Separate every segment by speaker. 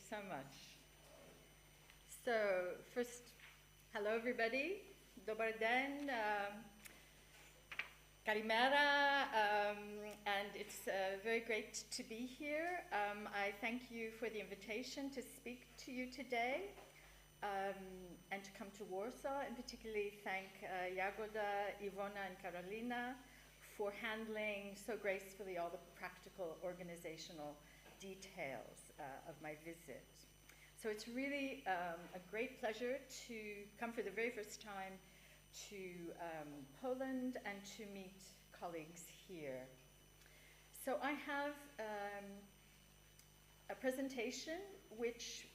Speaker 1: so much. So, first, hello everybody. Dobar den. Kalimera. And it's very great to be here. I thank you for the invitation to speak to you today and to come to Warsaw, and particularly thank Jagoda, Ivona, and Karolina for handling so gracefully all the practical organizational details of my visit. So it's really a great pleasure to come for the very first time to Poland and to meet colleagues here. So I have a presentation which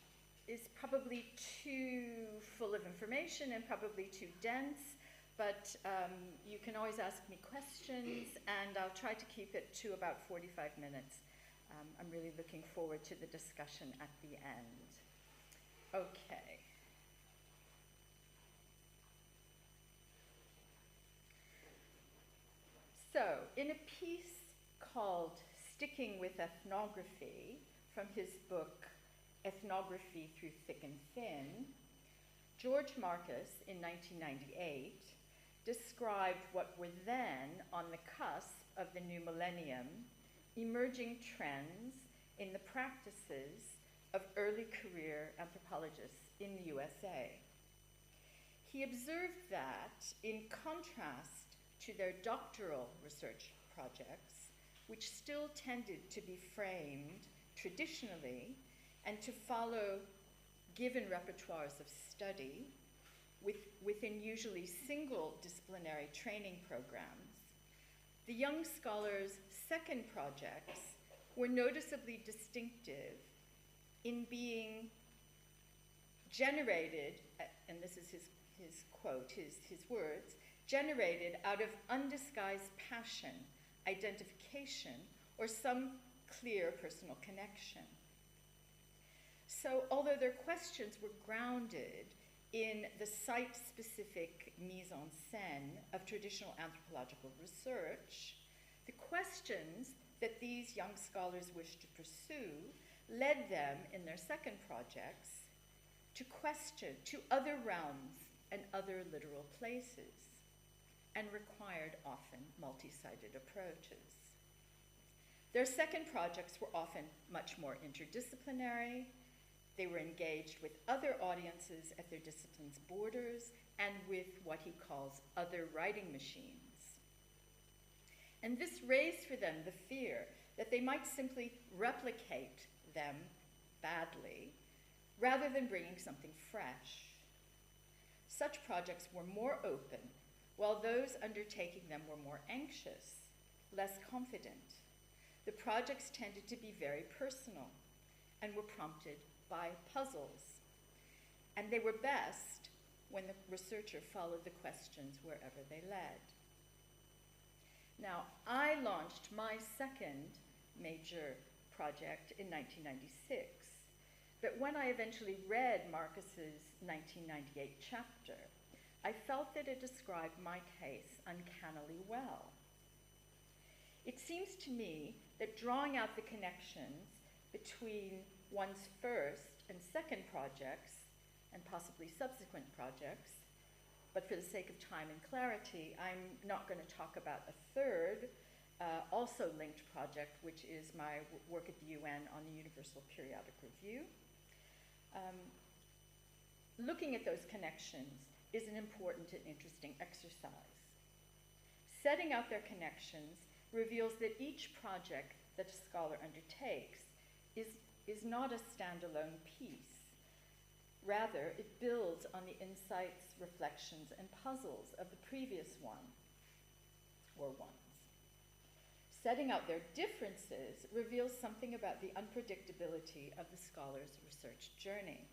Speaker 1: is probably too full of information and probably too dense, but you can always ask me questions, and I'll try to keep it to about 45 minutes. I'm really looking forward to the discussion at the end. Okay. So, in a piece called Sticking with Ethnography, from his book Ethnography Through Thick and Thin, George Marcus, in 1998, described what were then, on the cusp of the new millennium, emerging trends in the practices of early career anthropologists in the USA. He observed that, in contrast to their doctoral research projects, which still tended to be framed traditionally and to follow given repertoires of study within usually single disciplinary training programs, the young scholars' second projects were noticeably distinctive in being generated, and this is his quote, his words, generated out of undisguised passion, identification, or some clear personal connection. So although their questions were grounded in the site-specific mise-en-scène of traditional anthropological research, the questions that these young scholars wished to pursue led them, in their second projects, to other realms and other literal places, and required often multi-sided approaches. Their second projects were often much more interdisciplinary. They were engaged with other audiences at their discipline's borders and with what he calls other writing machines. And this raised for them the fear that they might simply replicate them badly rather than bringing something fresh. Such projects were more open, while those undertaking them were more anxious, less confident. The projects tended to be very personal and were prompted by puzzles, and they were best when the researcher followed the questions wherever they led. Now, I launched my second major project in 1996, but when I eventually read Marcus's 1998 chapter, I felt that it described my case uncannily well. It seems to me that drawing out the connections between one's first and second projects, and possibly subsequent projects, but for the sake of time and clarity, I'm not going to talk about a third, also linked project, which is my work at the UN on the Universal Periodic Review. Looking at those connections is an important and interesting exercise. Setting out their connections reveals that each project that a scholar undertakes is not a standalone piece. Rather, it builds on the insights, reflections, and puzzles of the previous one, or ones. Setting out their differences reveals something about the unpredictability of the scholar's research journey.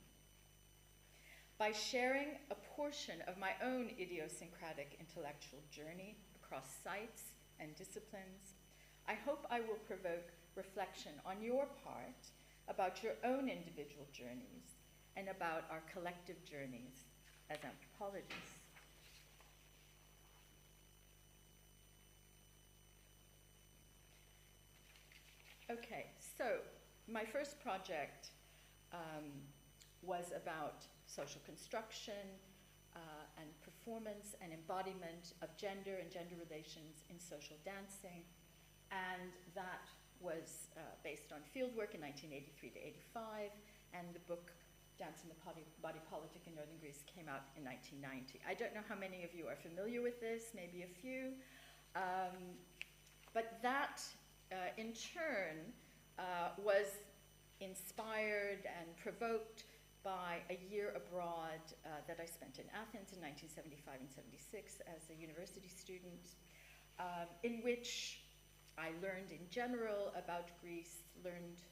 Speaker 1: By sharing a portion of my own idiosyncratic intellectual journey across sites and disciplines, I hope I will provoke reflection on your part about your own individual journeys and about our collective journeys as anthropologists. Okay, so my first project was about social construction and performance and embodiment of gender and gender relations in social dancing. And that was based on fieldwork in 1983 to 85, and the book Dance in the Body Politic in Northern Greece came out in 1990. I don't know how many of you are familiar with this, maybe a few, but that in turn was inspired and provoked by a year abroad that I spent in Athens in 1975 and 76 as a university student, in which I learned in general about Greece, learned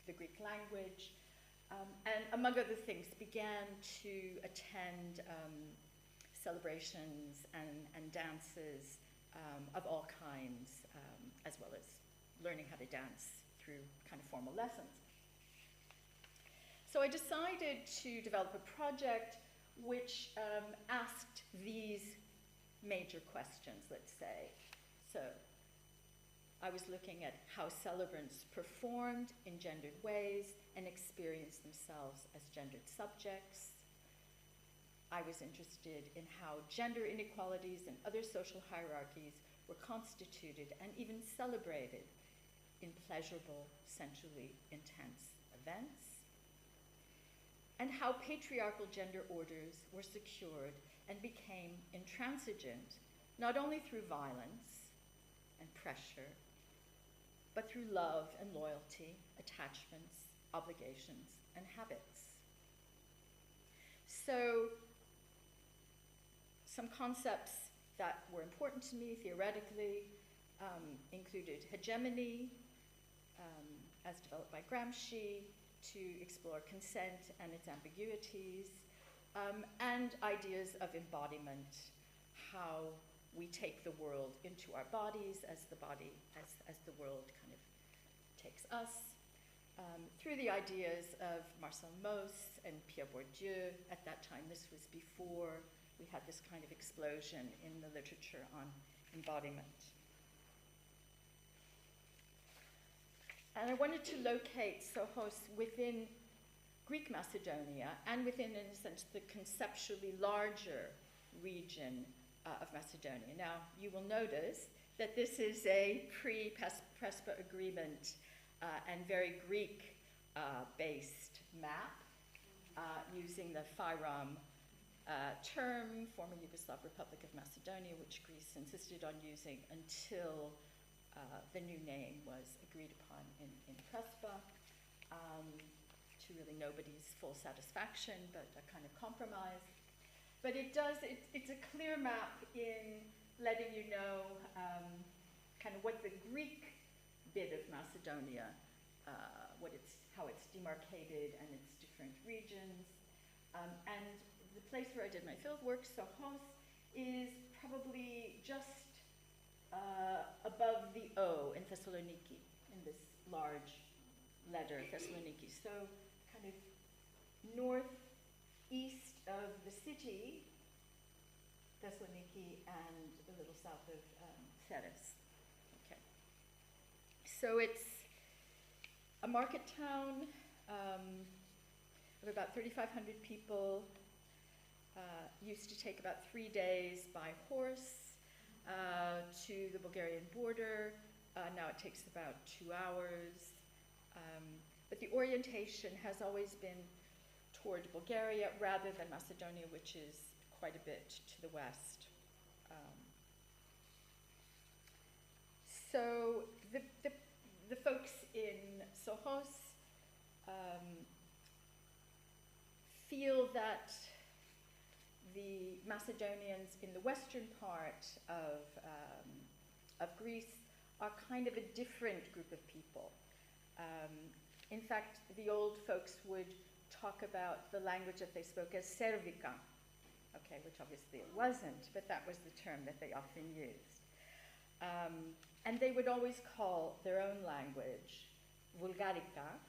Speaker 1: the Greek language, and among other things began to attend celebrations and dances of all kinds, as well as learning how to dance through kind of formal lessons. So I decided to develop a project which asked these major questions, let's say. So I was looking at how celebrants performed in gendered ways and experienced themselves as gendered subjects. I was interested in how gender inequalities and other social hierarchies were constituted and even celebrated in pleasurable, sensually intense events, and how patriarchal gender orders were secured and became intransigent, not only through violence and pressure, but through love and loyalty, attachments, obligations, and habits. So, some concepts that were important to me theoretically included hegemony, as developed by Gramsci, to explore consent and its ambiguities, and ideas of embodiment, how we take the world into our bodies as the world kind of takes us, through the ideas of Marcel Mauss and Pierre Bourdieu. At that time, this was before we had this kind of explosion in the literature on embodiment. And I wanted to locate Sohos within Greek Macedonia and within, in a sense, the conceptually larger region of Macedonia. Now, you will notice that this is a pre-Prespa agreement and very Greek-based map using the FIROM term, former Yugoslav Republic of Macedonia, which Greece insisted on using until the new name was agreed upon in Prespa, to really nobody's full satisfaction, but a kind of compromise. But it's a clear map in letting you know kind of what the Greek bit of Macedonia, how it's demarcated and its different regions. And the place where I did my fieldwork, Sohos, is probably just above the O in Thessaloniki, in this large letter, Thessaloniki. So kind of northeast of the city, Thessaloniki, and a little south of Ceres. Okay. So it's a market town of about 3,500 people. Used to take about 3 days by horse to the Bulgarian border. Now it takes about 2 hours. But the orientation has always been toward Bulgaria rather than Macedonia, which is quite a bit to the west. So the folks in Sohos feel that the Macedonians in the western part of Greece are kind of a different group of people. In fact, the old folks would talk about the language that they spoke as Servica, okay, which obviously it wasn't, but that was the term that they often used. And they would always call their own language Vulgarica,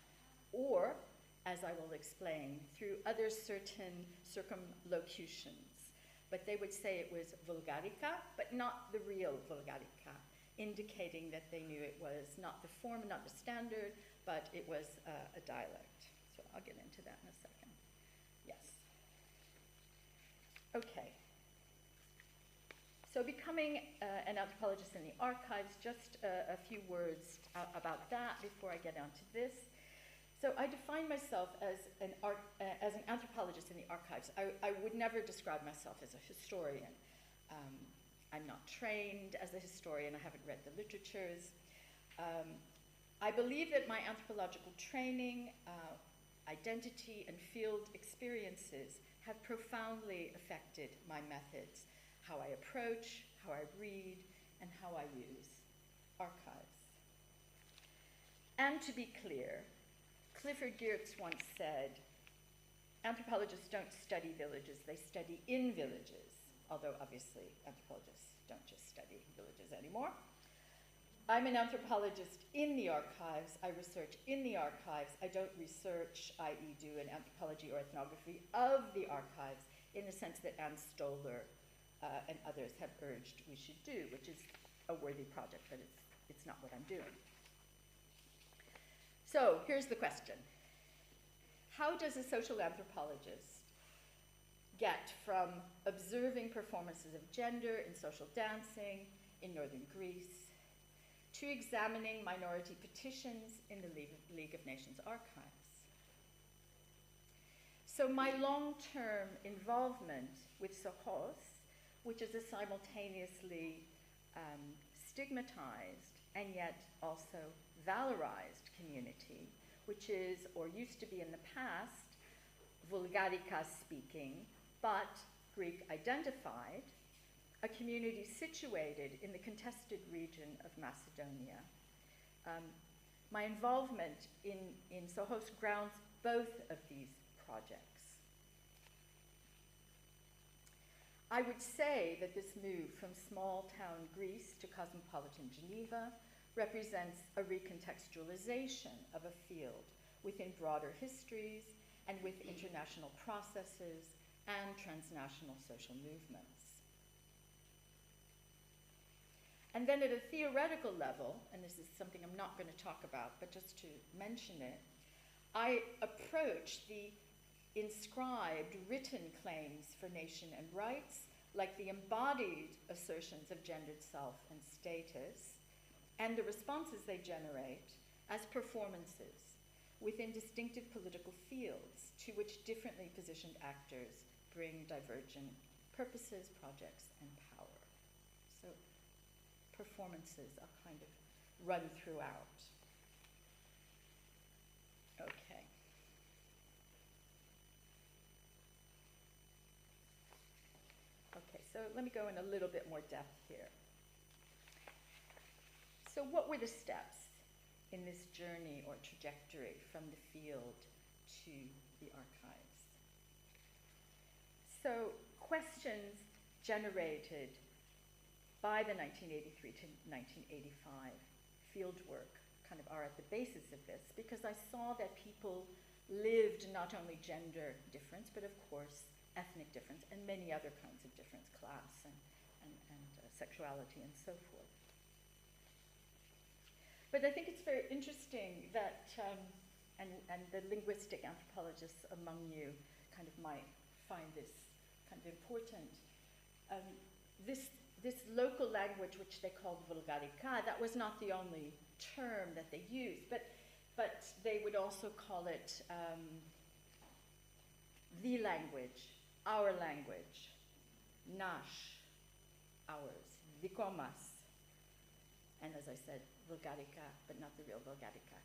Speaker 1: or, as I will explain, through other certain circumlocutions. But they would say it was Vulgarica, but not the real Vulgarica, indicating that they knew it was not the form, not the standard, but it was a dialect. So I'll get into that in a second. Yes. Okay. So becoming an anthropologist in the archives, just a few words about that before I get on to this. So I define myself as an anthropologist in the archives. I would never describe myself as a historian. I'm not trained as a historian. I haven't read the literatures. I believe that my anthropological training, identity, and field experiences have profoundly affected my methods, how I approach, how I read, and how I use archives. And to be clear, Clifford Geertz once said, anthropologists don't study villages, they study in villages, although obviously anthropologists don't just study villages anymore. I'm an anthropologist in the archives. I research in the archives. I don't research, i.e. do an anthropology or ethnography of the archives in the sense that Anne Stoller and others have urged we should do, which is a worthy project, but it's not what I'm doing. So here's the question. How does a social anthropologist get from observing performances of gender in social dancing in northern Greece to examining minority petitions in the League of Nations archives? So my long-term involvement with Sohos, which is a simultaneously stigmatized and yet also valorized community, which is, or used to be in the past, Vulgarica speaking, but Greek identified, a community situated in the contested region of Macedonia. My involvement in Sohos grounds both of these projects. I would say that this move from small town Greece to cosmopolitan Geneva represents a recontextualization of a field within broader histories and with international processes and transnational social movements. And then at a theoretical level, and this is something I'm not going to talk about, but just to mention it, I approach the inscribed written claims for nation and rights, like the embodied assertions of gendered self and status, and the responses they generate as performances within distinctive political fields to which differently positioned actors bring divergent purposes, projects, and power. So performances are kind of run throughout. Okay. Okay, so let me go in a little bit more depth here. So what were the steps in this journey or trajectory from the field to the archives? So questions generated by the 1983 to 1985 fieldwork kind of are at the basis of this, because I saw that people lived not only gender difference, but of course ethnic difference and many other kinds of difference, class and sexuality and so forth. But I think it's very interesting that, and the linguistic anthropologists among you kind of might find this kind of important. This local language, which they called Vulgarica, that was not the only term that they used, but they would also call it the language, our language, nash, ours, vikomas, and as I said, Vulgarica, but not the real Vulgarica.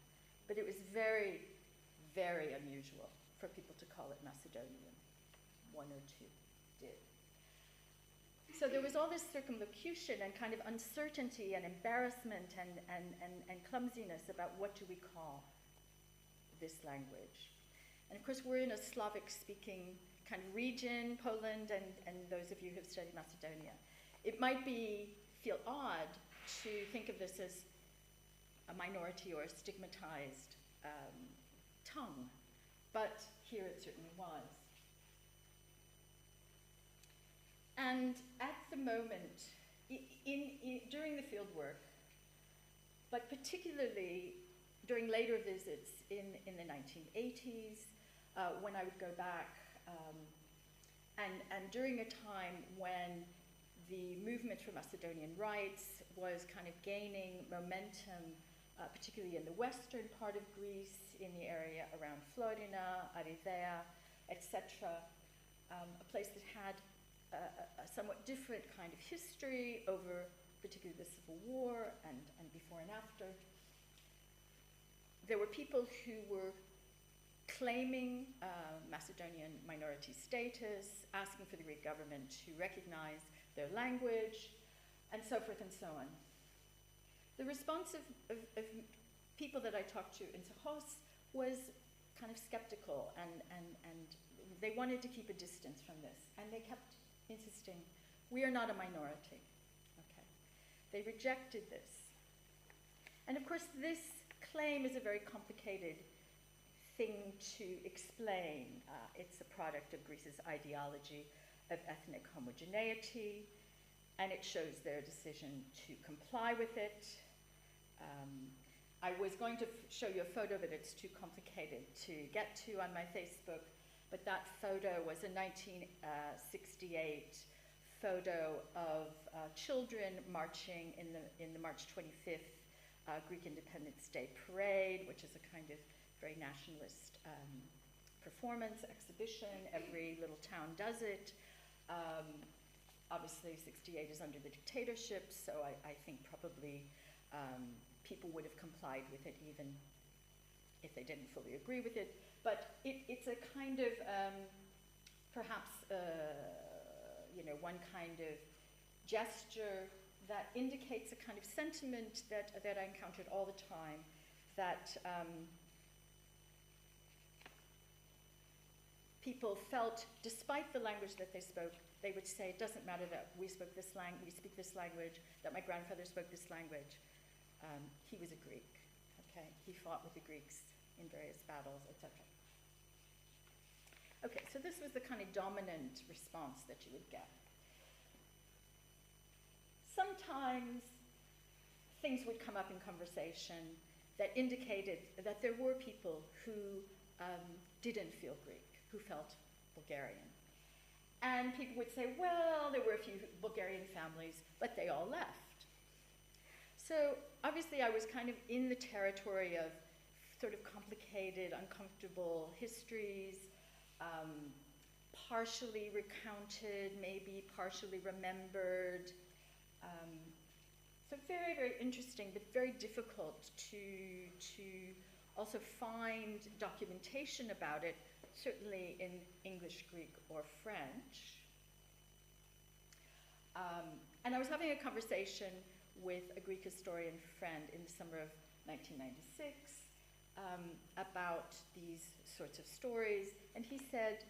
Speaker 1: But it was very, very unusual for people to call it Macedonian. One or two did. So there was all this circumlocution and kind of uncertainty and embarrassment and clumsiness about what do we call this language. And of course we're in a Slavic-speaking kind of region, Poland, and those of you who have studied Macedonia. It might feel odd to think of this as a minority or a stigmatized tongue, but here it certainly was. And at the moment, during the field work, but particularly during later visits in the 1980s, when I would go back, and during a time when the movement for Macedonian rights was kind of gaining momentum, particularly in the western part of Greece, in the area around Florina, Aridea, etc., a place that had a somewhat different kind of history over particularly the Civil War and before and after. There were people who were claiming Macedonian minority status, asking for the Greek government to recognize their language, and so forth and so on. The response of people that I talked to in Sohos was kind of skeptical, and they wanted to keep a distance from this, and they kept insisting, we are not a minority. Okay. They rejected this. And of course, this claim is a very complicated thing to explain. It's a product of Greece's ideology of ethnic homogeneity, and it shows their decision to comply with it. I was going to show you a photo, but it's too complicated to get to on my Facebook, but that photo was a 1968 photo of children marching in the March 25th Greek Independence Day parade, which is a kind of very nationalist performance, exhibition. Every little town does it. Obviously, 68 is under the dictatorship, so I think probably people would have complied with it even if they didn't fully agree with it. But it's a kind of, perhaps, one kind of gesture that indicates a kind of sentiment that I encountered all the time, that people felt, despite the language that they spoke, they would say, it doesn't matter that we speak this language, that my grandfather spoke this language. He was a Greek, okay? He fought with the Greeks in various battles, etc. Okay, so this was the kind of dominant response that you would get. Sometimes things would come up in conversation that indicated that there were people who didn't feel Greek, who felt Bulgarian. And people would say, well, there were a few Bulgarian families, but they all left. So obviously I was kind of in the territory of sort of complicated, uncomfortable histories, partially recounted, maybe partially remembered. So very, very interesting, but very difficult to also find documentation about it, certainly in English, Greek, or French. And I was having a conversation with a Greek historian friend in the summer of 1996 about these sorts of stories, and he said,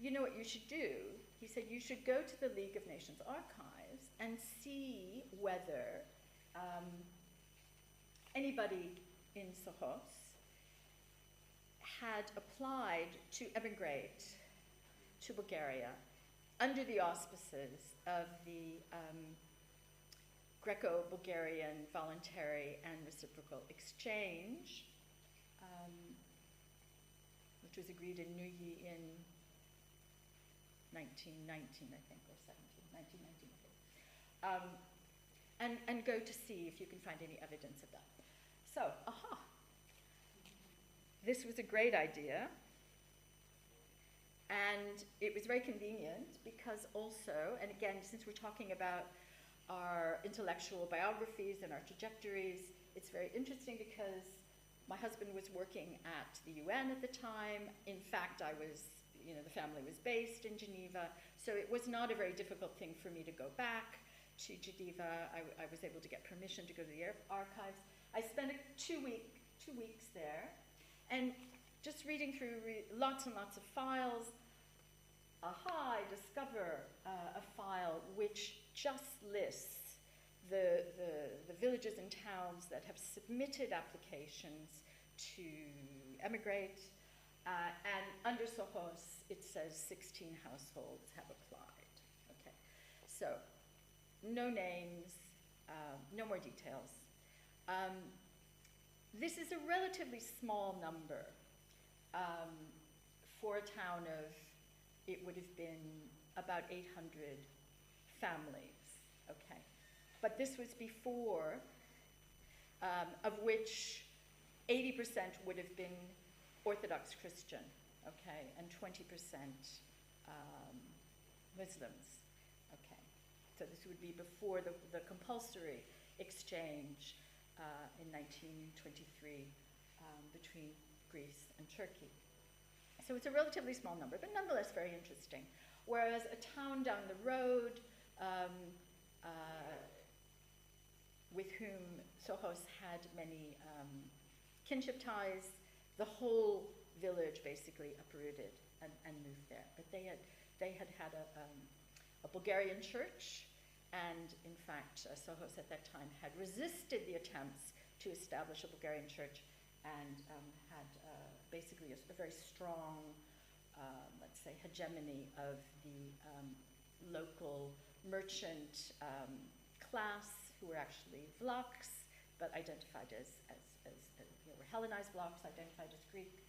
Speaker 1: you know what you should do? He said, you should go to the League of Nations archives and see whether anybody in Sohos had applied to emigrate to Bulgaria under the auspices of the Greco-Bulgarian voluntary and reciprocal exchange, which was agreed in Neuilly in 1919, I think, or 1919, I think. And go to see if you can find any evidence of that. So, this was a great idea. And it was very convenient because also, and again, since we're talking about our intellectual biographies and our trajectories, it's very interesting because my husband was working at the UN at the time. In fact, the family was based in Geneva, so it was not a very difficult thing for me to go back to Geneva. I was able to get permission to go to the archives. I spent 2 weeks there, and just reading through lots and lots of files, I discover a file which just lists the villages and towns that have submitted applications to emigrate, and under Sohos it says 16 households have applied. Okay, so no names, no more details. this is a relatively small number for a town of, it would have been about 800 families, okay? But this was before, of which 80% would have been Orthodox Christian, okay, and 20% Muslims, okay. So this would be before the compulsory exchange in 1923 between Greece and Turkey. So it's a relatively small number, but nonetheless very interesting. Whereas a town down the road with whom Sohos had many kinship ties, the whole village basically uprooted and moved there. But they had a Bulgarian church, and in fact, Sohos at that time had resisted the attempts to establish a Bulgarian church and had basically a very strong, let's say, hegemony of the local merchant class, who were actually Vlachs, but identified as they were Hellenized Vlachs, identified as Greeks.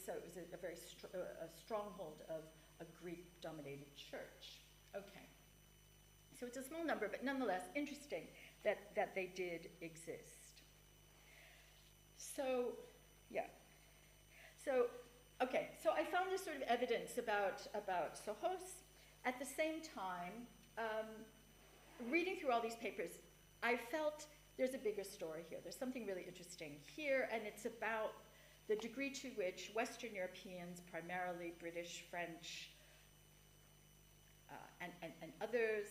Speaker 1: So it was a very a stronghold of a Greek-dominated church. Okay. So it's a small number, but nonetheless interesting that they did exist. So, yeah. So, okay. So I found this sort of evidence about Sohos. At the same time, reading through all these papers, I felt there's a bigger story here. There's something really interesting here, and it's about the degree to which Western Europeans, primarily British, French, and others,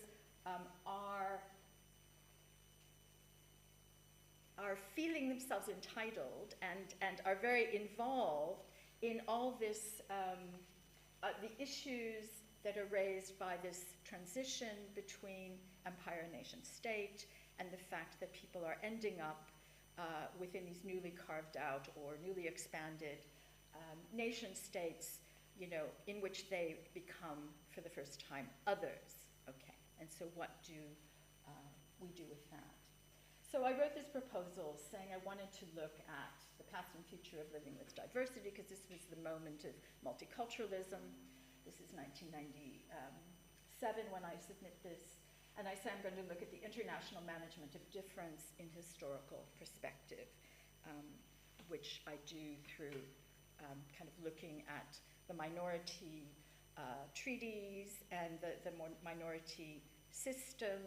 Speaker 1: are feeling themselves entitled and are very involved in all this, the issues that are raised by this transition between empire and nation state, and the fact that people are ending up within these newly carved out or newly expanded nation states, you know, in which they become, for the first time, others. Okay, and so what do we do with that? So I wrote this proposal saying I wanted to look at the past and future of living with diversity, because this was the moment of multiculturalism. This is 1997 when I submit this. And I say I'm going to look at the international management of difference in historical perspective, which I do through kind of looking at the minority treaties and the minority system,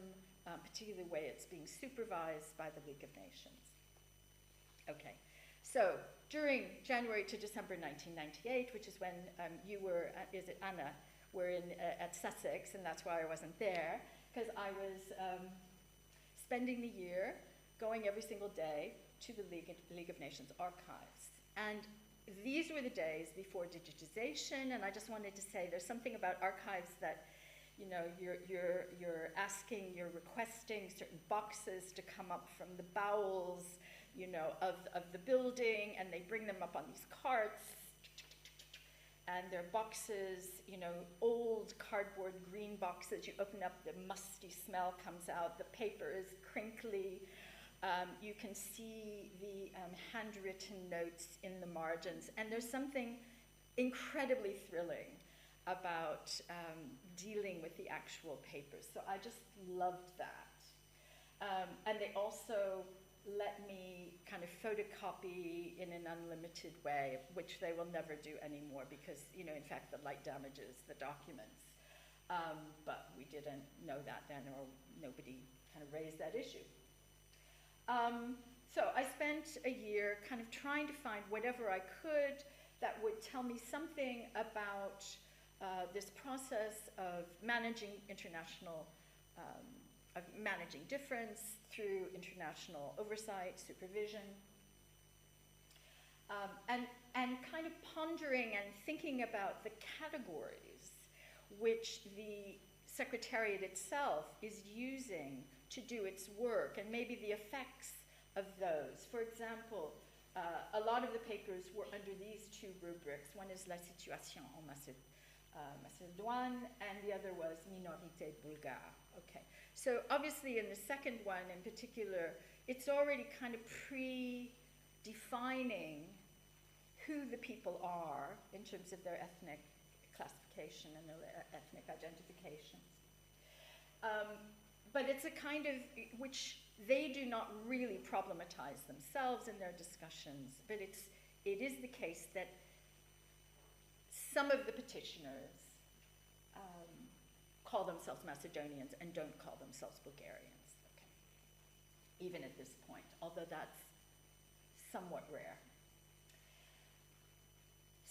Speaker 1: particularly the way it's being supervised by the League of Nations. Okay, so during January to December 1998, which is when you were, is it Anna, were at Sussex, and that's why I wasn't there, because I was spending the year going every single day to the League of Nations archives. And these were the days before digitization, and I just wanted to say there's something about archives that, you know, you're asking, you're requesting certain boxes to come up from the bowels, you know, of the building, and they bring them up on these carts. And they're boxes, you know, old cardboard green boxes. You open up, the musty smell comes out. The paper is crinkly. You can see the handwritten notes in the margins. And there's something incredibly thrilling about dealing with the actual papers. So I just loved that. And they also let me kind of photocopy in an unlimited way, which they will never do anymore because, you know, in fact, the light damages the documents. But we didn't know that then, or nobody kind of raised that issue. So I spent a year kind of trying to find whatever I could that would tell me something about this process of managing international of managing difference through international oversight, supervision, and kind of pondering and thinking about the categories which the Secretariat itself is using to do its work, and maybe the effects of those. For example, a lot of the papers were under these two rubrics. One is La situation en Macédoine, and the other was Minorité bulgare. Okay. So obviously in the second one in particular, it's already kind of predefined defining who the people are in terms of their ethnic classification and their ethnic identifications. But it's a kind of, which they do not really problematize themselves in their discussions, but it is the case that some of the petitioners call themselves Macedonians and don't call themselves Bulgarians, okay, even at this point, although that's somewhat rare.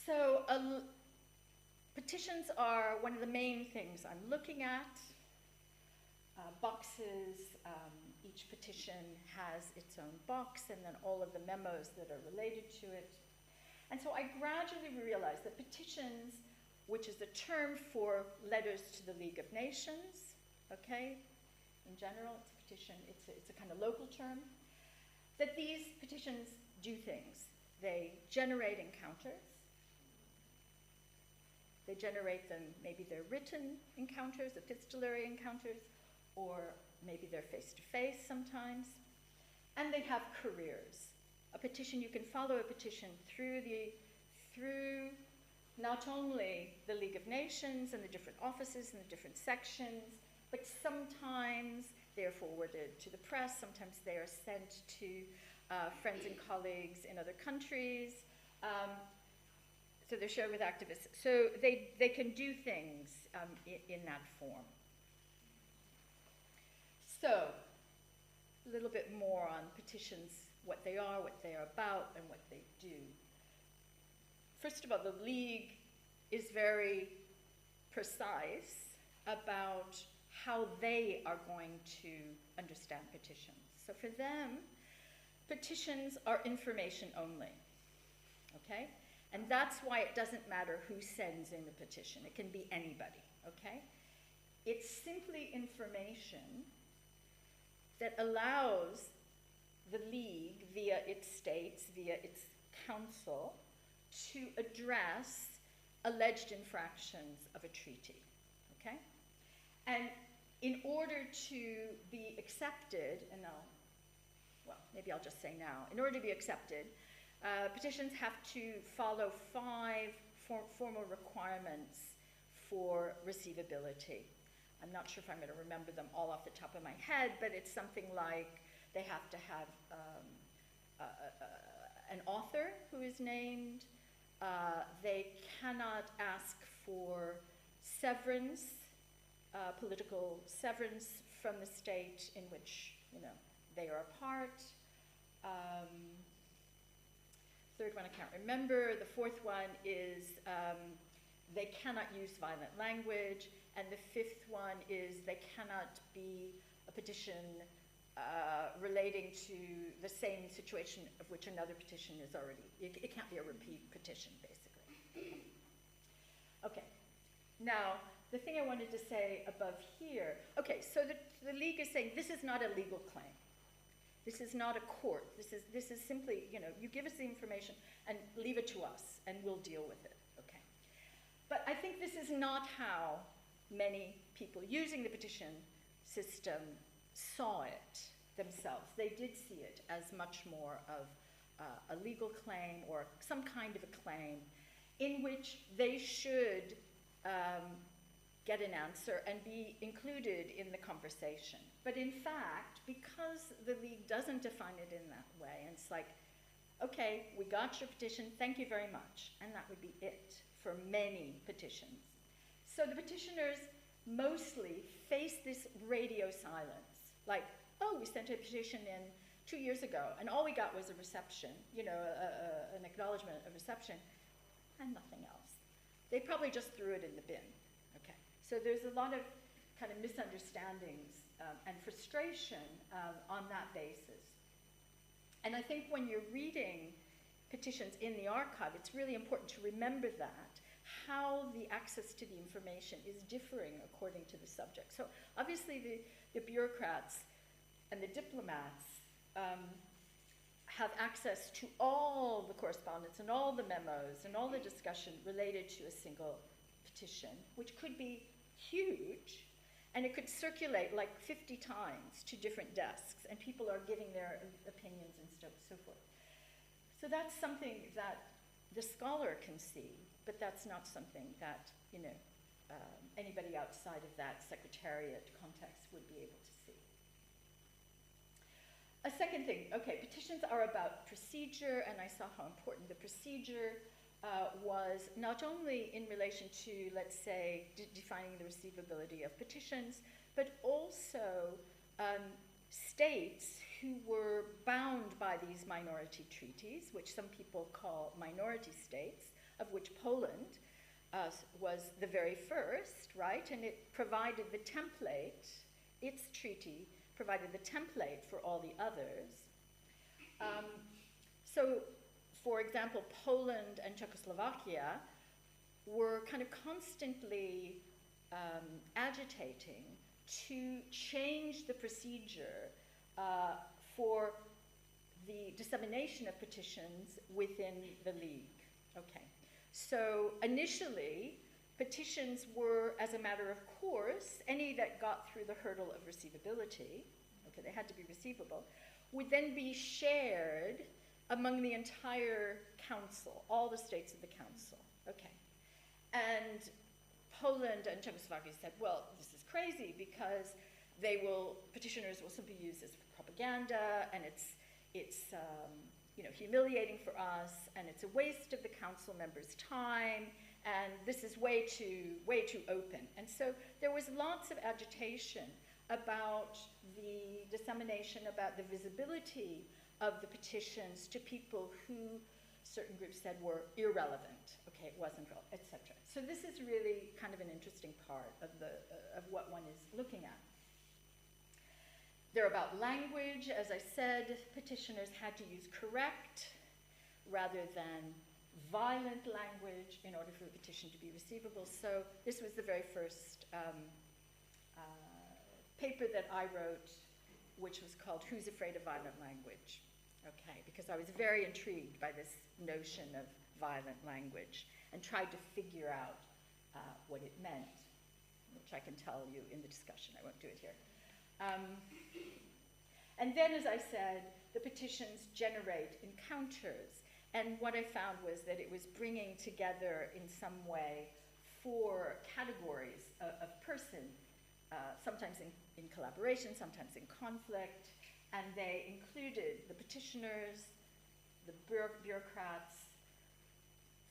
Speaker 1: So petitions are one of the main things I'm looking at. Boxes, each petition has its own box, and then all of the memos that are related to it. And so I gradually realized that petitions, which is a term for letters to the League of Nations, okay, in general, it's a petition, it's a kind of local term, that these petitions do things. They generate encounters. They generate them, maybe they're written encounters, epistolary encounters, or maybe they're face-to-face sometimes. And they have careers. A petition, you can follow a petition through not only the League of Nations and the different offices and the different sections, but sometimes they are forwarded to the press, sometimes they are sent to friends and colleagues in other countries. So they're shared with activists. So they can do things in that form. So a little bit more on petitions, what they are about, and what they do. First of all, the League is very precise about how they are going to understand petitions. So for them, petitions are information only, okay? And that's why it doesn't matter who sends in the petition. It can be anybody, okay? It's simply information that allows the League, via its states, via its council, to address alleged infractions of a treaty, okay? And in order to be accepted, and maybe I'll just say now, in order to be accepted, petitions have to follow 5 formal requirements for receivability. I'm not sure if I'm going to remember them all off the top of my head, but it's something like they have to have an author who is named. They cannot ask for severance, political severance from the state in which they are a part. Third one I can't remember. The fourth one is they cannot use violent language. And the fifth one is they cannot be a petition relating to the same situation of which another petition is already. It can't be a repeat petition, basically. Okay. Now, the thing I wanted to say above here, okay, so the League is saying this is not a legal claim. This is not a court. This is simply, you give us the information and leave it to us, and we'll deal with it, okay? But I think this is not how many people using the petition system saw it themselves. They did see it as much more of a legal claim or some kind of a claim in which they should get an answer and be included in the conversation. But in fact, because the League doesn't define it in that way, and it's like, okay, we got your petition, thank you very much, and that would be it for many petitions. So the petitioners mostly face this radio silence, like, oh, we sent a petition in 2 years ago, and all we got was a reception, an acknowledgement of reception, and nothing else. They probably just threw it in the bin, okay? So there's a lot of kind of misunderstandings and frustration on that basis. And I think when you're reading petitions in the archive, it's really important to remember that, how the access to the information is differing according to the subject. So obviously the bureaucrats and the diplomats have access to all the correspondence and all the memos and all the discussion related to a single petition, which could be huge, and it could circulate like 50 times to different desks, and people are giving their opinions and so forth. So that's something that the scholar can see, but that's not something that, anybody outside of that secretariat context would be able to see. A second thing, okay, petitions are about procedure, and I saw how important the procedure was, not only in relation to, let's say, defining the receivability of petitions, but also states who were bound by these minority treaties, which some people call minority states, of which Poland was the very first, right? And it provided the template, its treaty provided the template for all the others. So, for example, Poland and Czechoslovakia were kind of constantly agitating to change the procedure for the dissemination of petitions within the League. Okay. So initially, petitions were, as a matter of course, any that got through the hurdle of receivability, okay, they had to be receivable, would then be shared among the entire council, all the states of the council. Okay. And Poland and Czechoslovakia said, well, this is crazy because petitioners will simply use this for propaganda, and it's humiliating for us, and it's a waste of the council members' time, and this is way too open. And so there was lots of agitation about the dissemination, about the visibility of the petitions to people who certain groups said were irrelevant. Okay, it wasn't relevant, etc. So this is really kind of an interesting part of what one is looking at. They're about language. As I said, petitioners had to use correct rather than violent language in order for a petition to be receivable. So this was the very first paper that I wrote, which was called Who's Afraid of Violent Language? Okay, because I was very intrigued by this notion of violent language and tried to figure out what it meant, which I can tell you in the discussion. I won't do it here. And then, as I said, the petitions generate encounters. And what I found was that it was bringing together in some way 4 categories of person, sometimes in collaboration, sometimes in conflict. And they included the petitioners, the bureaucrats,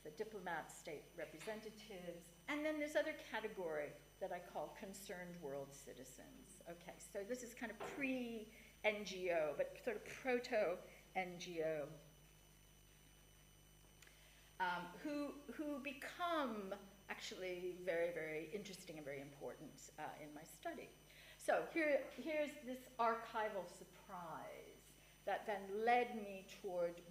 Speaker 1: the diplomats, state representatives, and then this other category that I call concerned world citizens. Okay, so this is kind of pre-NGO, but sort of proto-NGO, who become actually very, very interesting and very important in my study. So here's this archival surprise that then led me toward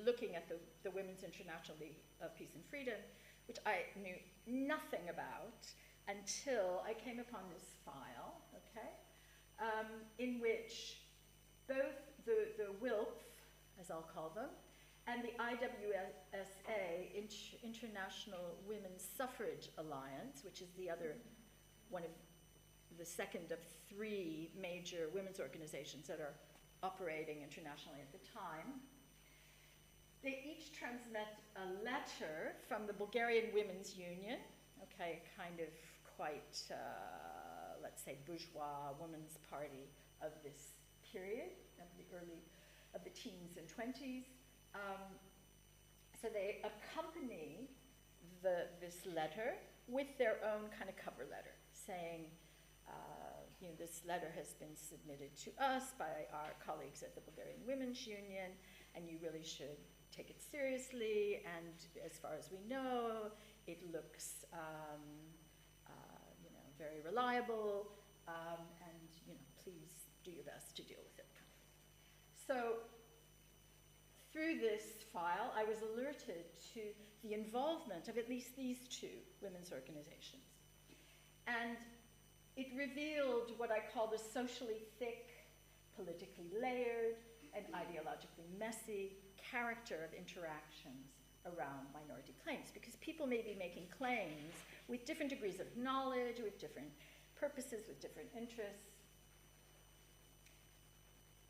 Speaker 1: looking at the Women's International League of Peace and Freedom, which I knew nothing about until I came upon this file, okay, in which both the WILF, as I'll call them, and the IWSA, International Women's Suffrage Alliance, which is the second of 3 major women's organizations that are operating internationally at the time, they each transmit a letter from the Bulgarian Women's Union, okay, kind of quite, let's say, bourgeois women's party of this period, of the teens and 20s. So they accompany this letter with their own kind of cover letter, saying, this letter has been submitted to us by our colleagues at the Bulgarian Women's Union, and you really should take it seriously, and as far as we know, it looks very reliable, and please do your best to deal with it. So through this file, I was alerted to the involvement of at least these 2 women's organizations. And it revealed what I call the socially thick, politically layered, and ideologically messy character of interactions around minority claims, because people may be making claims with different degrees of knowledge, with different purposes, with different interests.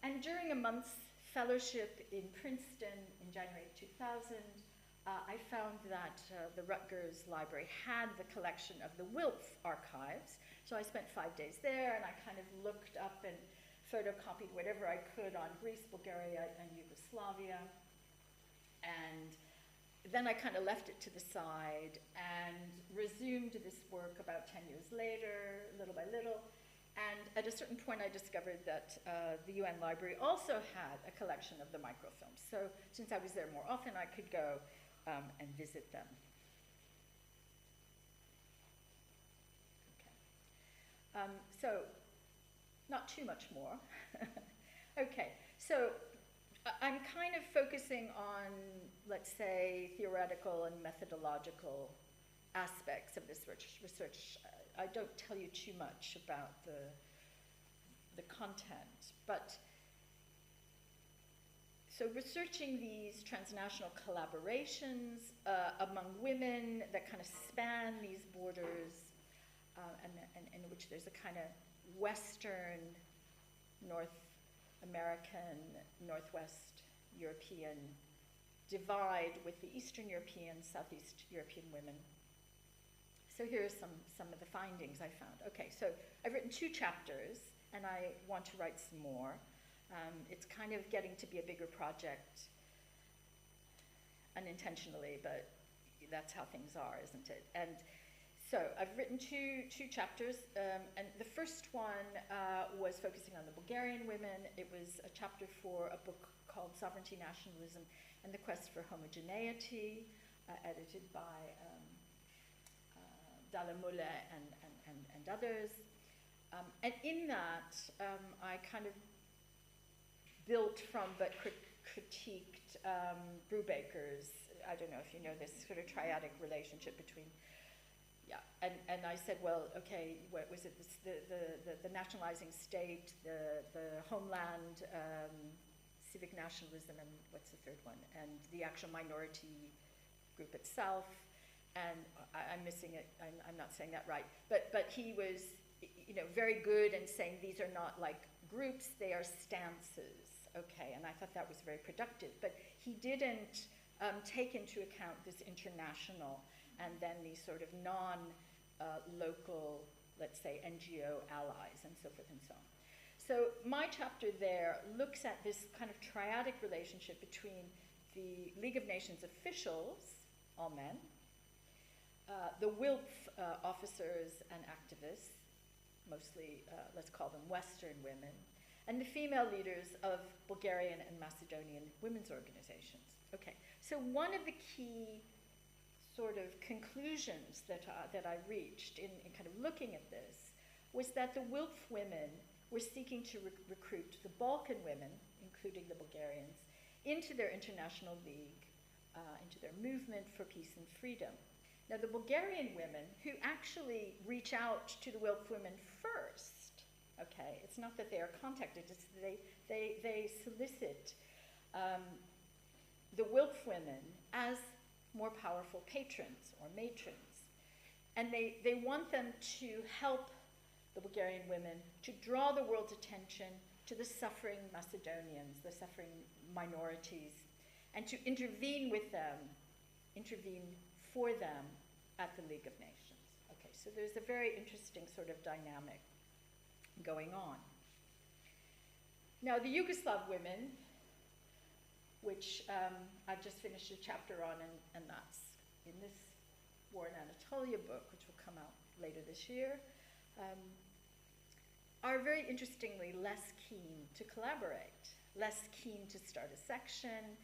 Speaker 1: And during a month's fellowship in Princeton in January 2000, I found that the Rutgers Library had the collection of the Wilf archives. So I spent 5 days there, and I kind of looked up and photocopied whatever I could on Greece, Bulgaria, and Yugoslavia. And then I kind of left it to the side and resumed this work about 10 years later, little by little. And at a certain point, I discovered that the UN Library also had a collection of the microfilms. So since I was there more often, I could go and visit them. Okay. So not too much more. Okay, so I'm kind of focusing on, let's say, theoretical and methodological aspects of this research. I don't tell you too much about the content, but so researching these transnational collaborations among women that kind of span these borders, and in which there's a kind of Western, North American, Northwest European divide with the Eastern European, Southeast European women. So here are some of the findings I found. Okay, so I've written 2 chapters, and I want to write some more. It's kind of getting to be a bigger project unintentionally, but that's how things are, isn't it? And so I've written two chapters, and the first one was focusing on the Bulgarian women. It was a chapter for a book called Sovereignty, Nationalism, and the Quest for Homogeneity, edited by Dalamule and others. And in that, I kind of built from but critiqued Brubaker's, I don't know if you know this sort of triadic relationship between, yeah, and I said, well, okay, what was it, the nationalizing state, the homeland, civic nationalism, and what's the third one, and the actual minority group itself, and I'm missing it, I'm not saying that right, but he was, you know, very good in saying these are not like groups, they are stances. Okay, and I thought that was very productive, but he didn't take into account this international and then these sort of non-local, let's say, NGO allies and so forth and so on. So my chapter there looks at this kind of triadic relationship between the League of Nations officials, all men, the WILF officers and activists, mostly, let's call them Western women, and the female leaders of Bulgarian and Macedonian women's organizations. Okay, so one of the key sort of conclusions that I reached in kind of looking at this was that the WILF women were seeking to recruit the Balkan women, including the Bulgarians, into their international league, into their movement for peace and freedom. Now, the Bulgarian women, who actually reach out to the WILF women first, okay, it's not that they are contacted, it's they solicit the WILF women as more powerful patrons or matrons. And they want them to help the Bulgarian women to draw the world's attention to the suffering Macedonians, the suffering minorities, and to intervene with them, intervene for them at the League of Nations. Okay, so there's a very interesting sort of dynamic going on. Now, the Yugoslav women, which I've just finished a chapter on, and that's in this War in Anatolia book, which will come out later this year, are very interestingly less keen to collaborate, less keen to start a section,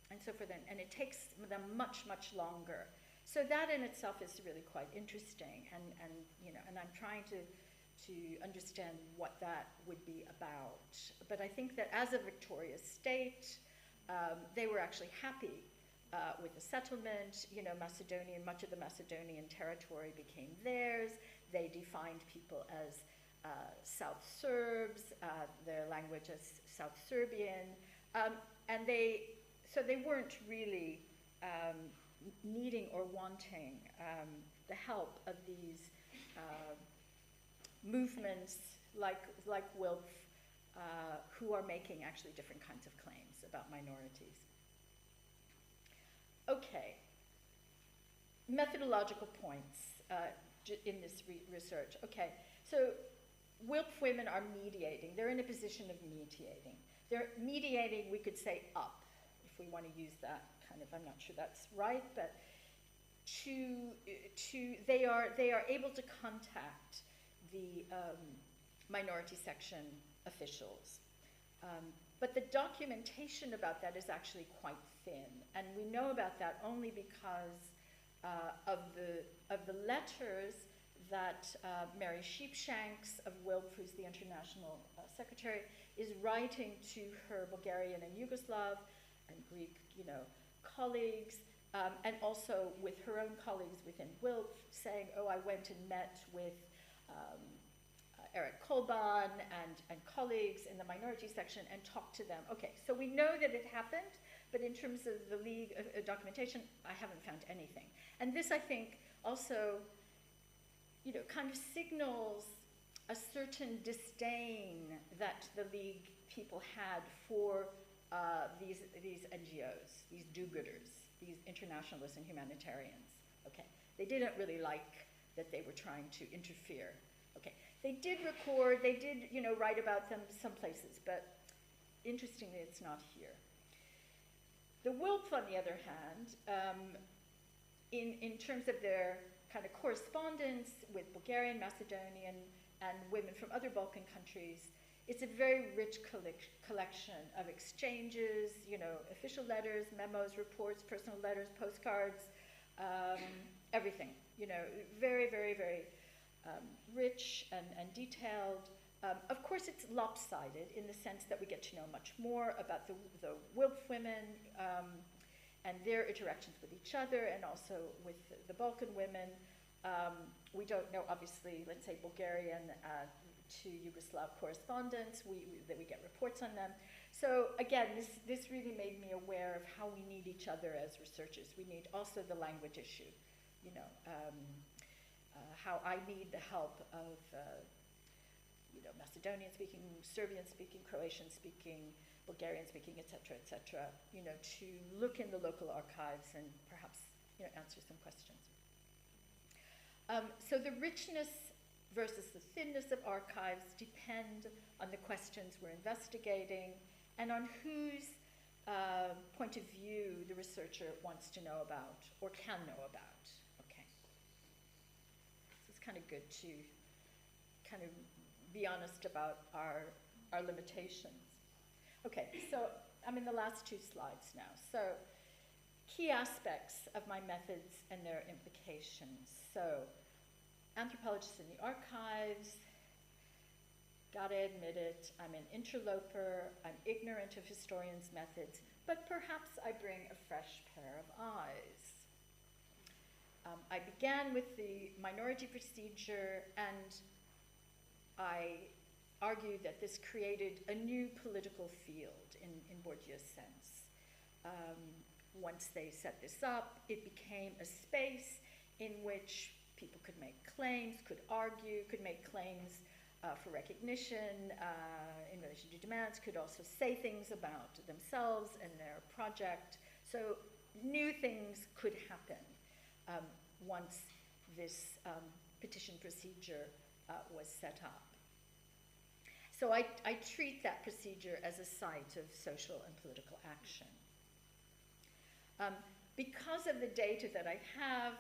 Speaker 1: and so forth, and it takes them much, much longer. So that in itself is really quite interesting, and you know, and I'm trying to understand what that would be about. But I think that as a victorious state, they were actually happy with the settlement. You know, Macedonian, much of the Macedonian territory became theirs. They defined people as South Serbs, their language as South Serbian, and so they weren't really needing or wanting the help of these movements like WILF who are making actually different kinds of claims about minorities. Okay, methodological points in this research. Okay, so WILP women are mediating. They're in a position of mediating. They're mediating, we could say, up, if we want to use that kind of, I'm not sure that's right, but they are able to contact the minority section officials. But the documentation about that is actually quite thin, and we know about that only because of the letters that Mary Sheepshanks of WILP, who's the international secretary, is writing to her Bulgarian and Yugoslav and Greek, colleagues, and also with her own colleagues within WILP, saying, "Oh, I went and met with Eric Kolban and colleagues in the minority section and talked to them." Okay, so we know that it happened, but in terms of the League documentation, I haven't found anything. And this, I think, also, kind of signals a certain disdain that the League people had for these NGOs, these do-gooders, these internationalists and humanitarians. Okay, they didn't really like that they were trying to interfere. Okay, they did record, they did, write about them some places, but interestingly, it's not here. The WILP, on the other hand, in terms of their kind of correspondence with Bulgarian, Macedonian, and women from other Balkan countries, it's a very rich collection of exchanges, official letters, memos, reports, personal letters, postcards, everything, very, very, very rich and detailed. Of course, it's lopsided in the sense that we get to know much more about the WILP women and their interactions with each other and also with the Balkan women. We don't know, obviously, let's say Bulgarian to Yugoslav correspondence, that we get reports on them. So again, this really made me aware of how we need each other as researchers. We need also the language issue, how I need the help of Macedonian-speaking, Serbian-speaking, Croatian-speaking, Bulgarian-speaking, et cetera, to look in the local archives and perhaps answer some questions. So the richness versus the thinness of archives depend on the questions we're investigating and on whose point of view the researcher wants to know about or can know about. Okay. So it's kind of good to kind of be honest about our limitations. Okay, so I'm in the last two slides now. So key aspects of my methods and their implications. So anthropologists in the archives, gotta admit it, I'm an interloper, I'm ignorant of historians' methods, but perhaps I bring a fresh pair of eyes. I began with the minority procedure, and I argued that this created a new political field in Bourdieu's sense. Once they set this up, it became a space in which people could make claims, could argue, could make claims for recognition in relation to demands, could also say things about themselves and their project. So new things could happen once this petition procedure was set up. So I treat that procedure as a site of social and political action. Because of the data that I have,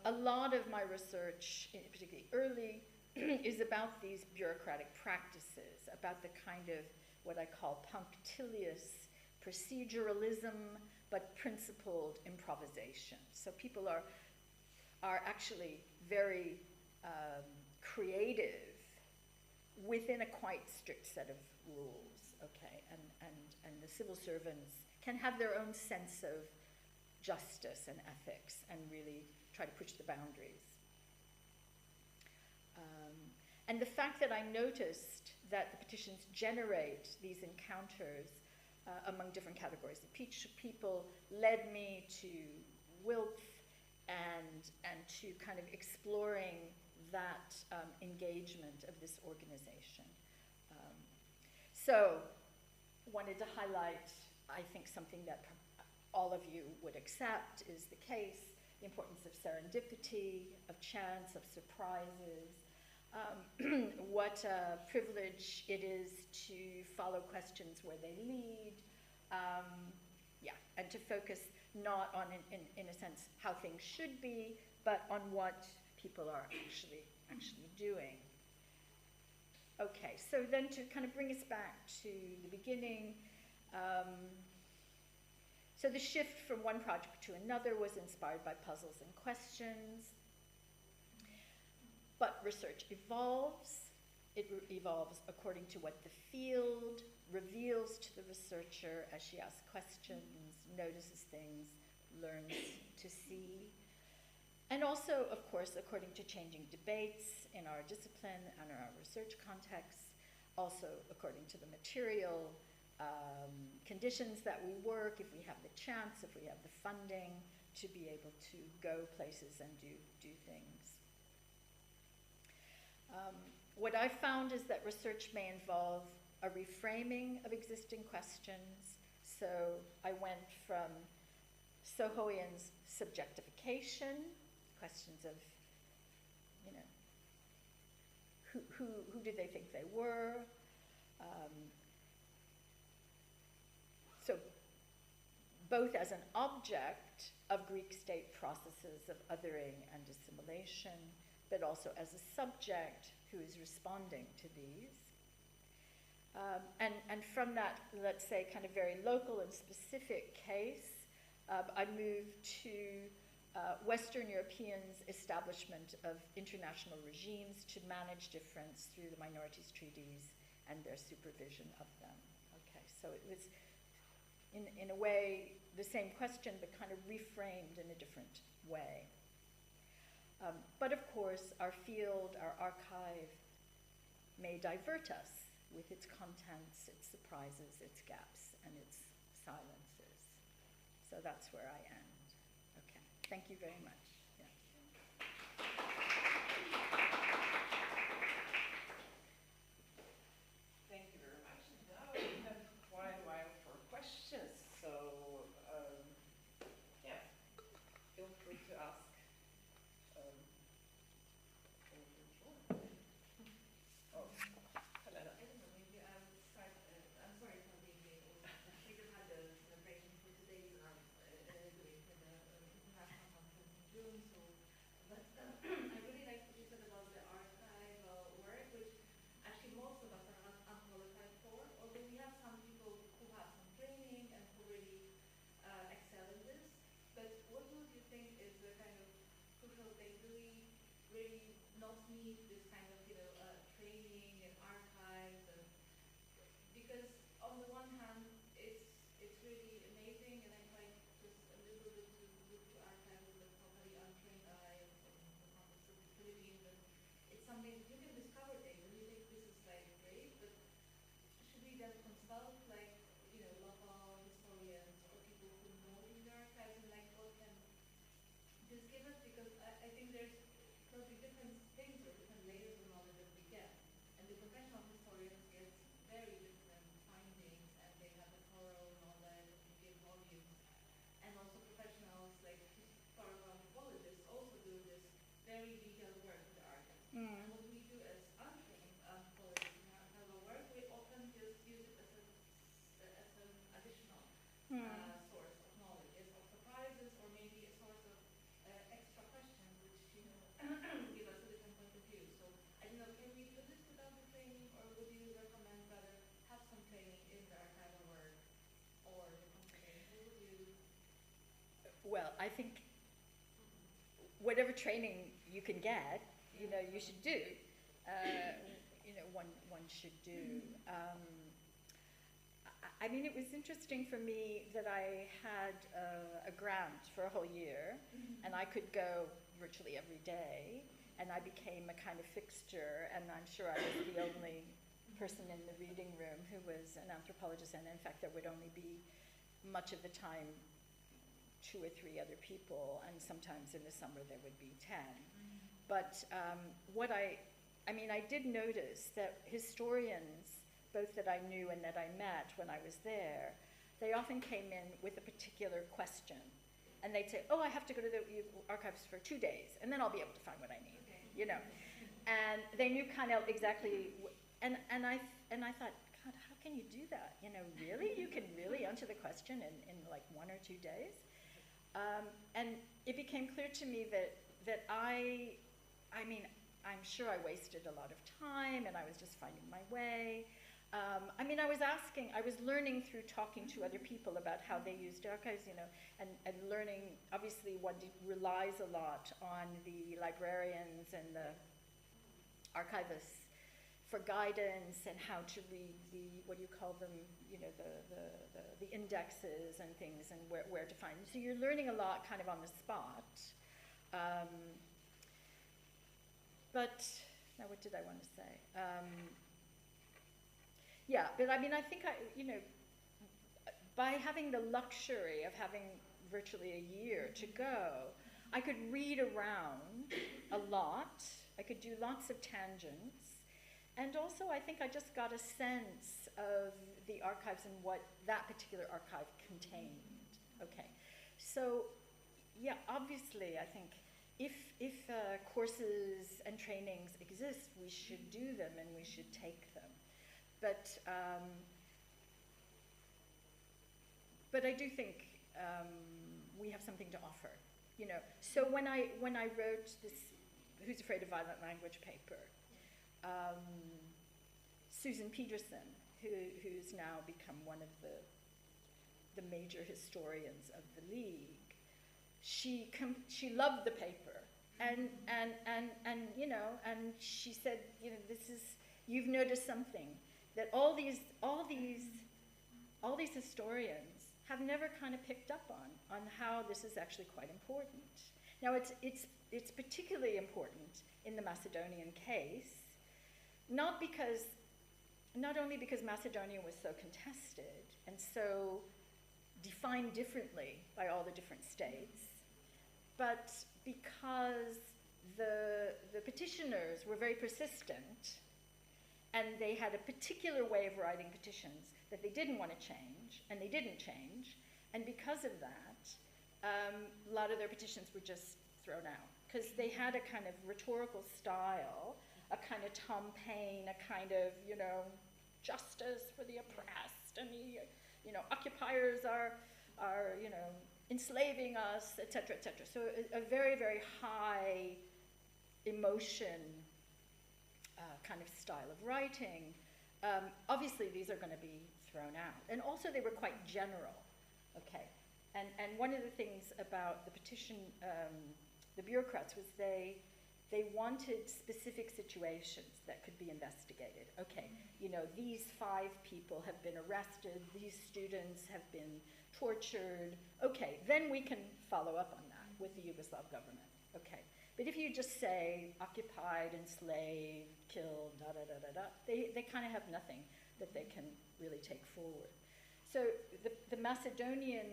Speaker 1: a lot of my research, particularly early, is about these bureaucratic practices, about the kind of what I call punctilious proceduralism, but principled improvisation. So people are actually very creative within a quite strict set of rules, okay? And the civil servants can have their own sense of justice and ethics and really try to push the boundaries. And the fact that I noticed that the petitions generate these encounters among different categories of people led me to WILP and to kind of exploring that engagement of this organization. So, wanted to highlight, I think, something that all of you would accept is the case, the importance of serendipity, of chance, of surprises, what a privilege it is to follow questions where they lead, and to focus not on, in a sense, how things should be, but on what people are actually doing. Okay, so then to kind of bring us back to the beginning, so the shift from one project to another was inspired by puzzles and questions. But research evolves. It evolves according to what the field reveals to the researcher as she asks questions, notices things, learns to see. And also, of course, according to changing debates in our discipline and our research contexts, also according to the material conditions that we work, if we have the chance, if we have the funding to be able to go places and do things. What I found is that research may involve a reframing of existing questions. So I went from Sohoians' subjectification, questions of, you know, who did they think they were? So both as an object of Greek state processes of othering and assimilation, but also as a subject who is responding to these. And from that, let's say, kind of very local and specific case, I moved to Western Europeans' establishment of international regimes to manage difference through the minorities treaties and their supervision of them. Okay, so it was, in a way, the same question, but kind of reframed in a different way. But of course, our field, our archive, may divert us with its contents, its surprises, its gaps, and its silences. So that's where I end. Okay, thank you very much. Yeah.
Speaker 2: Thank you very much. Now we have quite a while for questions, so yeah, feel free to ask.
Speaker 3: Source of knowledge, as of surprises, or maybe a source of extra questions, which give us a different point of view. So I don't know, can we do this without the training, or would you recommend rather have some training in the archival work or the conservation? What would you?
Speaker 1: Well, I think whatever training you can get, you know, you should do. You know, one should do. I mean, it was interesting for me that I had a grant for a whole year, and I could go virtually every day, and I became a kind of fixture, and I'm sure I was the only person in the reading room who was an anthropologist, and in fact there would only be, much of the time, 2 or 3 other people, and sometimes in the summer there would be 10. But what I mean, I did notice that historians both that I knew and that I met when I was there, they often came in with a particular question. And they'd say, oh, I have to go to the archives for 2 days, and then I'll be able to find what I need, you know. And they knew kind of exactly, and I thought, God, how can you do that? You know, really? You can really answer the question in like 1 or 2 days? And it became clear to me that I mean, I'm sure I wasted a lot of time, and I was just finding my way. I mean, I was learning through talking to other people about how they used archives, you know, and learning, obviously one relies a lot on the librarians and the archivists for guidance and how to read the, what do you call them, you know, the indexes and things and where to find them. So you're learning a lot kind of on the spot. But, now what did I want to say? Yeah, but I mean, I think you know, by having the luxury of having virtually a year to go, I could read around a lot. I could do lots of tangents. And also, I think I just got a sense of the archives and what that particular archive contained. Okay, so yeah, obviously, I think if courses and trainings exist, we should do them and we should take them. But I do think we have something to offer, you know. So when I wrote this Who's Afraid of Violent Language paper, Susan Peterson, who's now become one of the major historians of the League, she loved the paper, and you know, and she said, you know, you've noticed something that all these historians have never kind of picked up on how this is actually quite important. Now it's particularly important in the Macedonian case, not only because Macedonia was so contested and so defined differently by all the different states, but because the petitioners were very persistent, and they had a particular way of writing petitions that they didn't want to change, and they didn't change, and because of that, a lot of their petitions were just thrown out, because they had a kind of rhetorical style, a kind of Tom Paine, a kind of, you know, justice for the oppressed, and the, you know, occupiers are you know, enslaving us, etc., etc. So a very, very high emotion kind of style of writing. Obviously, these are going to be thrown out. And also, they were quite general, okay? And one of the things about the petition, the bureaucrats, was they wanted specific situations that could be investigated. Okay, you know, these 5 people have been arrested, these students have been tortured. Okay, then we can follow up on that with the Yugoslav government. Okay, but if you just say occupied, enslaved, killed, da da da da da, they kind of have nothing that they can really take forward. So the Macedonian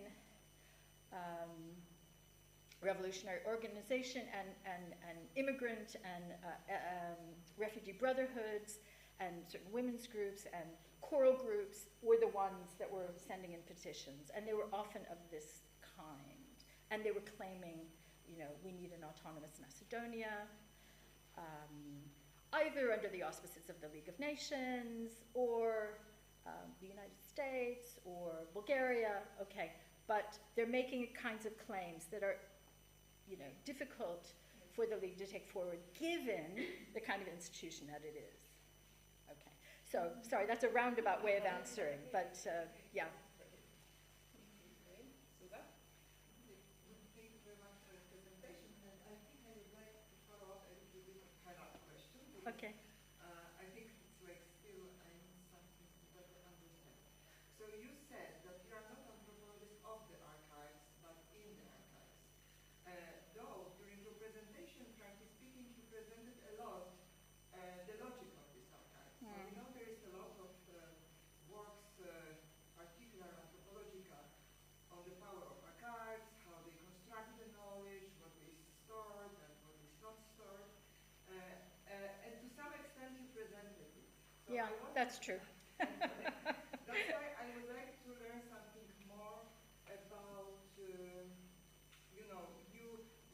Speaker 1: revolutionary organization and immigrant and refugee brotherhoods and certain women's groups and choral groups were the ones that were sending in petitions, and they were often of this kind. And they were claiming, you know, we need an autonomous Macedonia, either under the auspices of the League of Nations or the United States or Bulgaria, okay, but they're making kinds of claims that are, you know, difficult for the League to take forward, given the kind of institution that it is. Okay, so sorry, that's a roundabout way of answering, but yeah.
Speaker 2: Thank you very much for the presentation, and I think I would like to follow up a little bit of follow-up question.
Speaker 1: Okay.
Speaker 2: I think it's like still I need something to better understand. So you said that you are not anthropologists of the archives, but in the archives. Though during your presentation, frankly speaking, you presented a lot the logic of this archive. So we know there is a lot of works, particular anthropological, on the power of archives, how they construct the knowledge, what is stored and what is not stored. And to some extent you presented it. So
Speaker 1: Yeah, that's true.
Speaker 2: That's why I would like to learn something more about,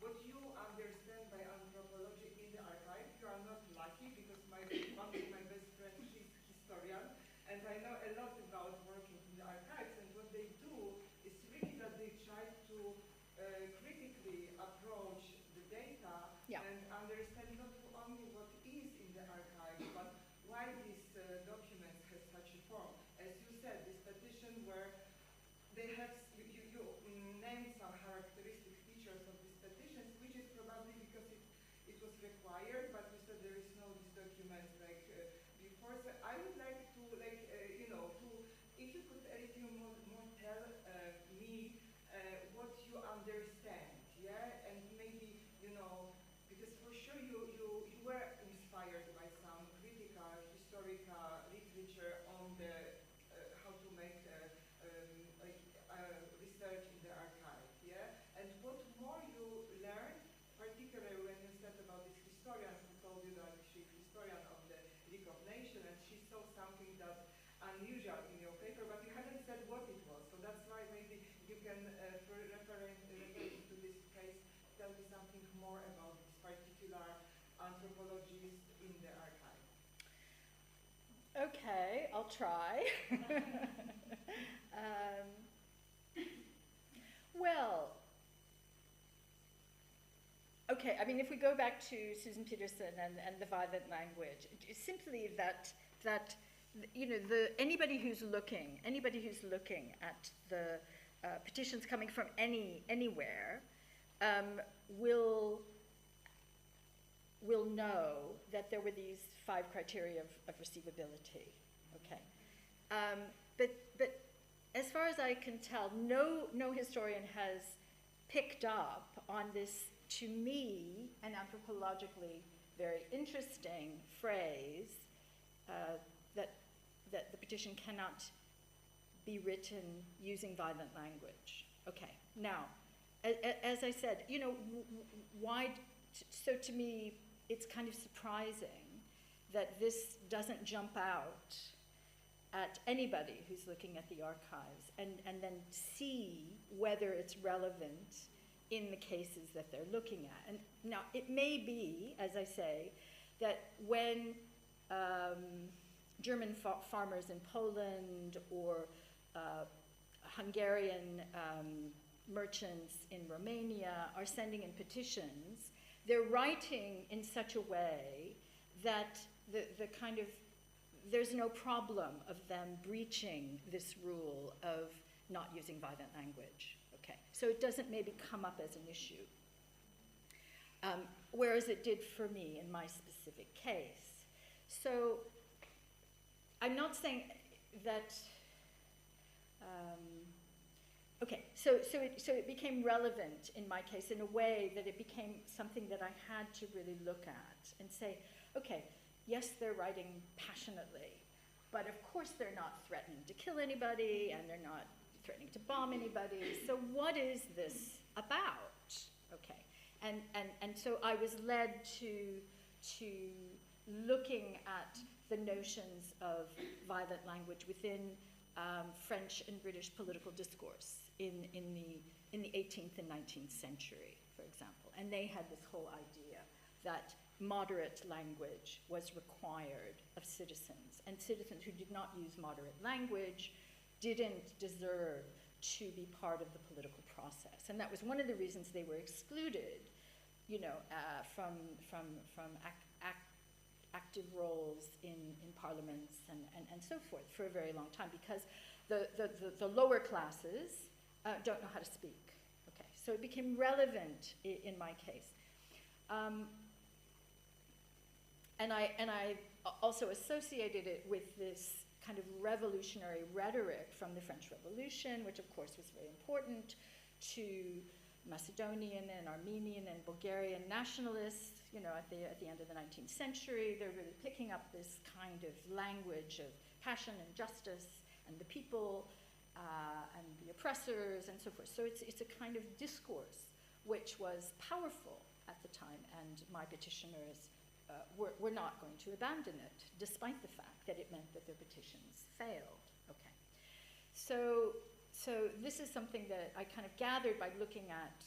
Speaker 2: what you understand by anthropology in the archive. You are not lucky because one of my best friends, she's historian, and I know a lot about working in the archives. And what they do is really that they try to critically approach the data and understand not only what is in the archive, but why these documents have such a form. As you said, this petition where they have, you named some characteristic features of these petitions, which is probably because it was required, but you said there is no this document like before. So I would like to, if you could a little more tell me what you understand, yeah, and maybe, because for sure you were inspired by some critical, historical literature on the how to make research in the archive, yeah? And what more you learned, particularly when you said about this historian who told you that she's historian of the League of Nations, and she saw something that unusual in your paper, but you haven't said what it was. So that's why maybe you can, referring to this case, tell me something more about this particular anthropologist in the archive.
Speaker 1: Okay, I'll try. Well, okay, I mean, if we go back to Susan Peterson and the violent language, it's simply that anybody who's looking at the petitions coming from anywhere will know that there were these 5 criteria of receivability. Okay, but as far as I can tell, no historian has picked up on this, to me, an anthropologically very interesting phrase that the petition cannot be written using violent language. Okay, now, as I said, why? So to me, it's kind of surprising that this doesn't jump out at anybody who's looking at the archives and then see whether it's relevant in the cases that they're looking at. And now, it may be, as I say, that when German farmers in Poland or Hungarian merchants in Romania are sending in petitions, they're writing in such a way that the kind of, there's no problem of them breaching this rule of not using violent language. Okay, so it doesn't maybe come up as an issue, whereas it did for me in my specific case. So I'm not saying that. Okay, so it became relevant in my case in a way that it became something that I had to really look at and say, okay, yes, they're writing passionately, but of course they're not threatening to kill anybody and they're not threatening to bomb anybody. So what is this about? Okay, and so I was led to looking at the notions of violent language within French and British political discourse in the 18th and 19th century, for example. And they had this whole idea that moderate language was required of citizens, and citizens who did not use moderate language didn't deserve to be part of the political process. And that was one of the reasons they were excluded, from active roles in parliaments and so forth for a very long time, because the lower classes don't know how to speak. Okay, so it became relevant in my case. And I also associated it with this kind of revolutionary rhetoric from the French Revolution, which of course was very important to Macedonian and Armenian and Bulgarian nationalists, at the end of the 19th century. They're really picking up this kind of language of passion and justice and the people and the oppressors and so forth. So it's a kind of discourse which was powerful at the time, and my petitioners were not going to abandon it, despite the fact that it meant that their petitions failed. Okay. So this is something that I kind of gathered by looking at,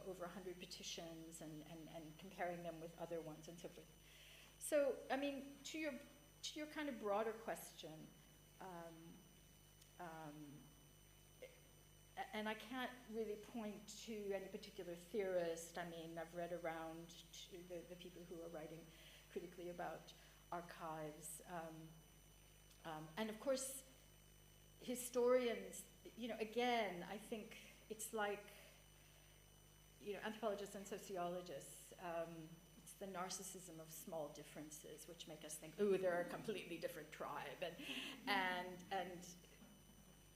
Speaker 1: over 100 petitions and comparing them with other ones and so forth. So, I mean, to your kind of broader question, and I can't really point to any particular theorist. I mean, I've read around to the people who are writing critically about archives. And of course, historians, again, I think it's like, anthropologists and sociologists, it's the narcissism of small differences which make us think, oh, they're a completely different tribe.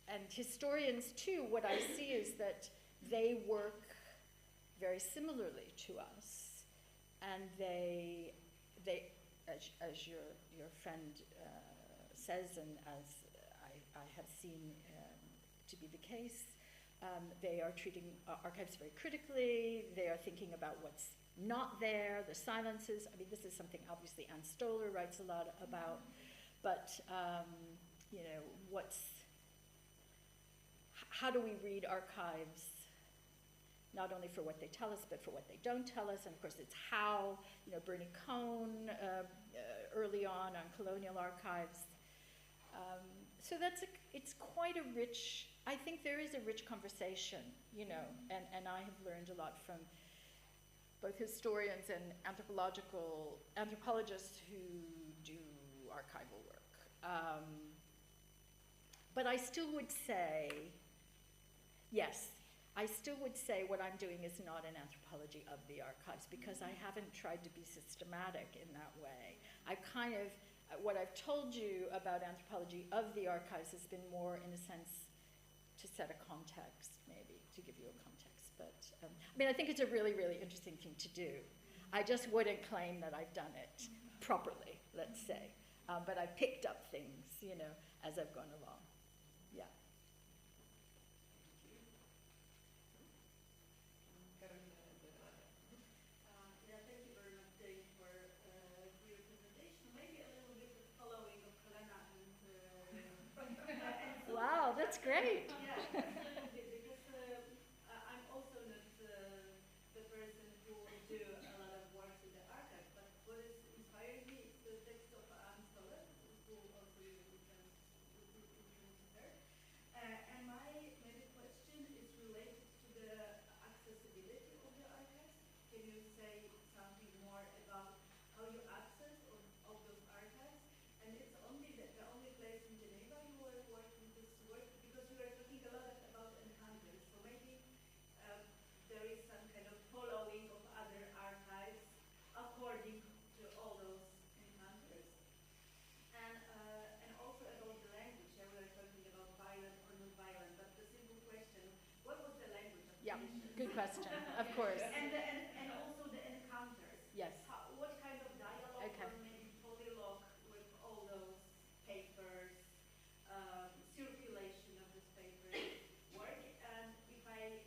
Speaker 1: And historians, too, what I see is that they work very similarly to us, and they as your friend says, and as I have seen to be the case, they are treating archives very critically. They are thinking about what's not there, the silences. I mean, this is something obviously Anne Stoller writes a lot about, but how do we read archives, not only for what they tell us, but for what they don't tell us? And of course, it's how, Bernie Cowan early on colonial archives. So it's quite a rich, I think there is a rich conversation, and I have learned a lot from both historians and anthropologists who do archival work. But I still would say, yes, I still would say what I'm doing is not an anthropology of the archives, because I haven't tried to be systematic in that way. I kind of, what I've told you about anthropology of the archives has been more, in a sense, to set a context, maybe, to give you a context. But, I think it's a really, really interesting thing to do. I just wouldn't claim that I've done it properly, let's say. But I've picked up things, as I've gone along. Yeah.
Speaker 3: Thank you very much, Dave, for your presentation. Maybe a little bit of following of Helena and
Speaker 1: Wow, that's great.
Speaker 3: Yeah, absolutely, because I'm also not the person who do a lot of work in the archive, but what is inspiring me is the text of Anne Stoller, who also you referenced her. And my maybe question is related to the accessibility of the archives. Can you say something more about how you access of those archives? And it's only the only place in Geneva you were working this work, because you were talking a lot about encounters. So maybe there is some kind of following of other archives according to all those encounters. And also about the language. Yeah, we were talking about violent or non-violent, but the simple question, what was the language of
Speaker 1: Yeah,
Speaker 3: petitions?
Speaker 1: good question, of course.
Speaker 3: And also the encounters.
Speaker 1: Yes.
Speaker 3: What kind of dialogue
Speaker 1: Okay.
Speaker 3: or maybe polylogue with all those papers, circulation of these papers work? And if I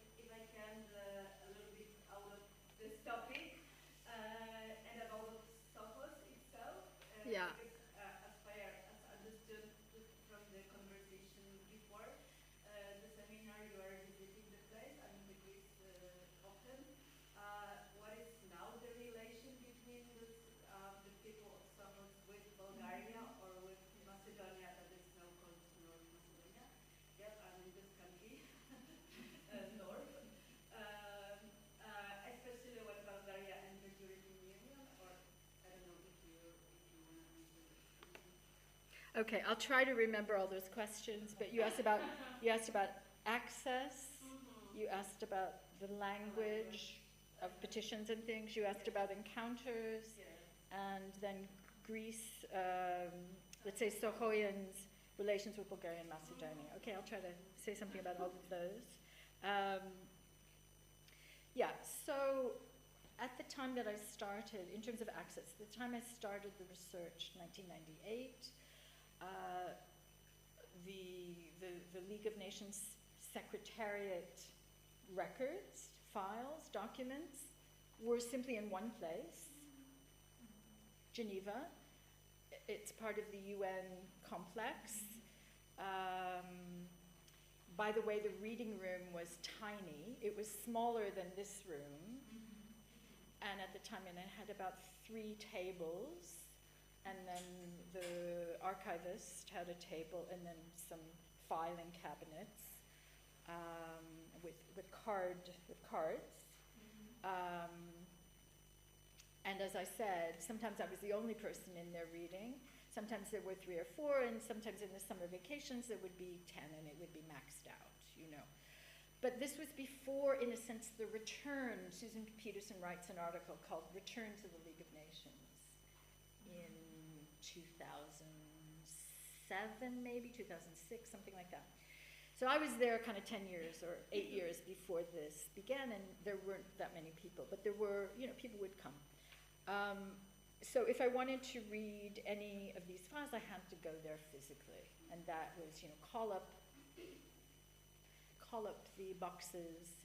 Speaker 3: can a little bit out of this topic and about Sohos itself,
Speaker 1: Yeah.
Speaker 3: because as far as understood from the conversation before, the seminar you are visiting the place, I mean the Greece often. What is now the relation between the people of Sohos with Bulgaria or with Macedonia, that is now called North Macedonia? Yep, I'm in this country, north. Especially when Bulgaria entered the European Union, or I don't know if you want to answer this.
Speaker 1: Okay, I'll try to remember all those questions, but you asked about access, you asked about the language of petitions and things, you asked about encounters, and then Greece, let's say Sohoians' relations with Bulgaria and Macedonia. Okay, I'll try to say something about all of those. So at the time that I started, in terms of access, the time I started the research, 1998, the League of Nations Secretariat records, files, documents were simply in one place, Geneva. It's part of the UN complex. By the way, the reading room was tiny. It was smaller than this room. And at the time, it had about 3 tables. And then the archivist had a table and then some filing cabinets with cards. And as I said, sometimes I was the only person in there reading. Sometimes there were 3 or 4, and sometimes in the summer vacations there would be 10, and it would be maxed out, you know. But this was before, in a sense, the return. Susan Peterson writes an article called Return to the League of Nations in 2007, maybe, 2006, something like that. So I was there kind of 10 years or 8 years before this began, and there weren't that many people, but there were, you know, people would come. So if I wanted to read any of these files, I had to go there physically, and that was, you know, call up the boxes.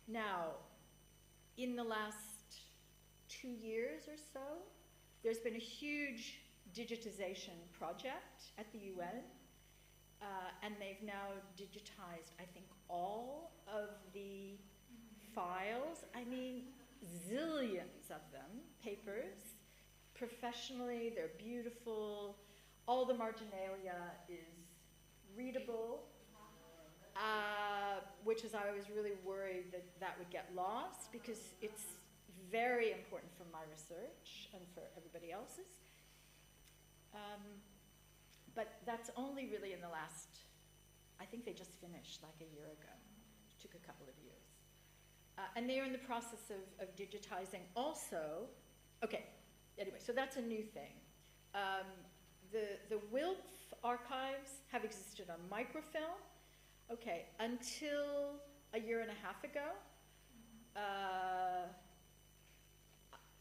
Speaker 1: Now, in the last 2 years or so, there's been a huge digitization project at the UN, and they've now digitized, I think, all of the files. I mean, zillions of them, papers. Professionally, they're beautiful. All the marginalia is readable, which is, I was really worried that that would get lost, because it's very important for my research and for everybody else's. But that's only really in the last, I think they just finished like a year ago. It took a couple of years. And they are in the process of digitizing also. Okay, anyway, so that's a new thing. The WILF archives have existed on microfilm, okay, until a year and a half ago.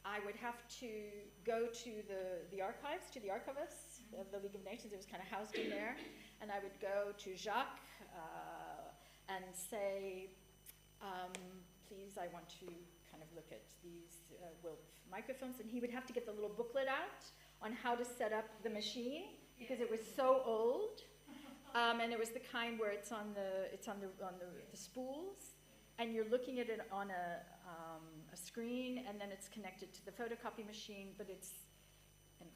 Speaker 1: I would have to go to the archives, to the archivists of the League of Nations. It was kind of housed in there. And I would go to Jacques and say, please, I want to kind of look at these WILF microfilms. And he would have to get the little booklet out on how to set up the machine, because it was so old. And it was the kind where it's on the spools, and you're looking at it on a screen, and then it's connected to the photocopy machine, but it's, and,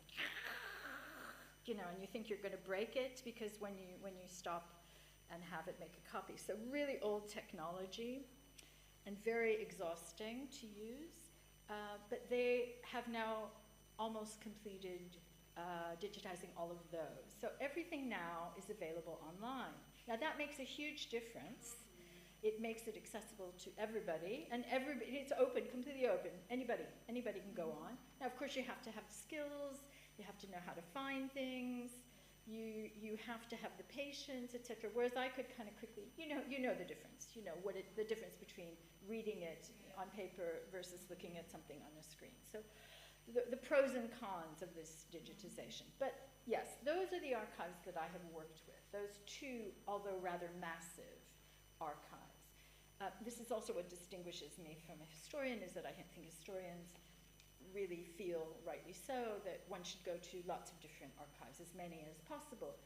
Speaker 1: you know, and you think you're going to break it, because when you stop and have it make a copy. So really old technology and very exhausting to use, but they have now almost completed digitizing all of those. So everything now is available online. Now that makes a huge difference. It makes it accessible to everybody, and it's open, completely open. Anybody can go on. Now, of course, you have to have skills. You have to know how to find things. You have to have the patience, etc. Whereas I could kind of quickly, you know the difference. You know the difference between reading it on paper versus looking at something on a screen. So the pros and cons of this digitization. But yes, those are the archives that I have worked with. Those two, although rather massive, archives. This is also what distinguishes me from a historian, is that I think historians really feel, rightly so, that one should go to lots of different archives, as many as possible.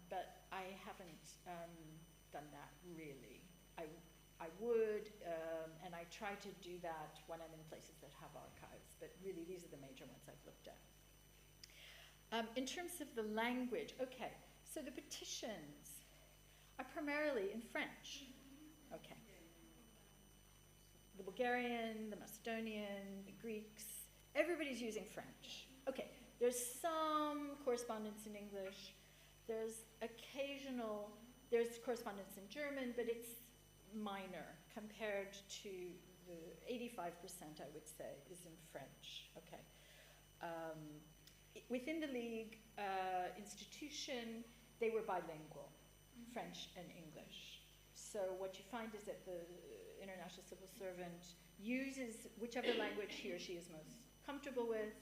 Speaker 1: But I haven't done that really. I would, and I try to do that when I'm in places that have archives, but really these are the major ones I've looked at. In terms of the language, okay, so the petitions are primarily in French. Okay. The Bulgarian, the Macedonian, the Greeks, everybody's using French. Okay, there's some correspondence in English. There's correspondence in German, but it's minor compared to the 85%, I would say, is in French. Okay. Within the League institution, they were bilingual, French and English. So what you find is that the international civil servant uses whichever language he or she is most comfortable with,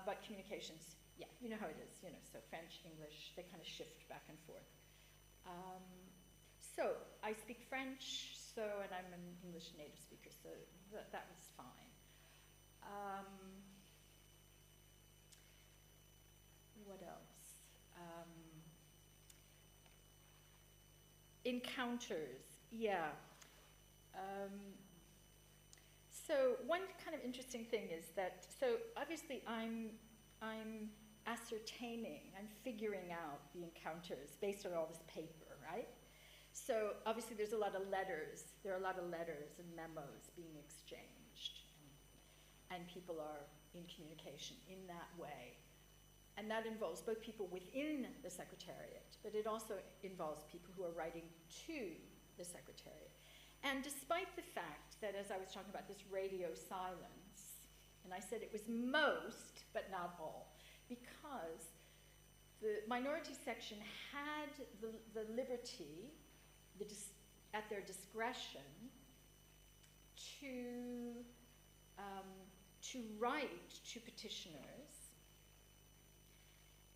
Speaker 1: but communications, yeah, you know how it is, so French, English, they kind of shift back and forth. So I speak French, and I'm an English native speaker, so that was fine. What else? Encounters, yeah. So one kind of interesting thing is that, so obviously I'm ascertaining, I'm figuring out the encounters based on all this paper, right? So obviously there's a lot of letters, there are a lot of letters and memos being exchanged, and people are in communication in that way. And that involves both people within the Secretariat, but it also involves people who are writing to the Secretariat. And despite the fact that, as I was talking about, this radio silence, and I said it was most, but not all, because the minority section had the liberty, at their discretion, to write to petitioners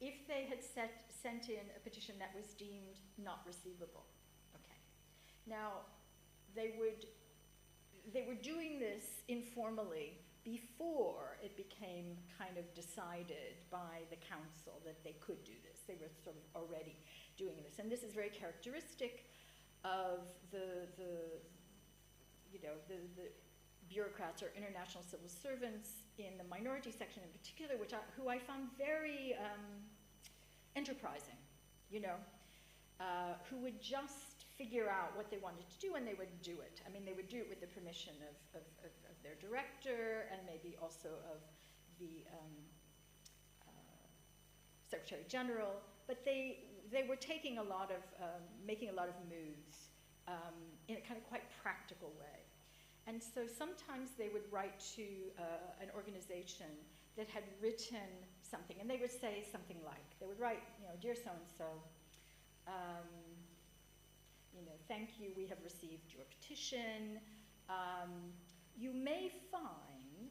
Speaker 1: if they had sent in a petition that was deemed not receivable. Okay. Now, they were doing this informally before it became kind of decided by the council that they could do this. They were sort of already doing this. And this is very characteristic of the bureaucrats or international civil servants in the minority section in particular, who I found very enterprising, who would just figure out what they wanted to do and they would do it. I mean, they would do it with the permission of their director and maybe also of the Secretary General, but they were taking a lot of, making a lot of moves in a kind of quite practical way. And so sometimes they would write to an organization that had written something, and they would say something like, they would write, dear so-and-so, thank you, we have received your petition. You may find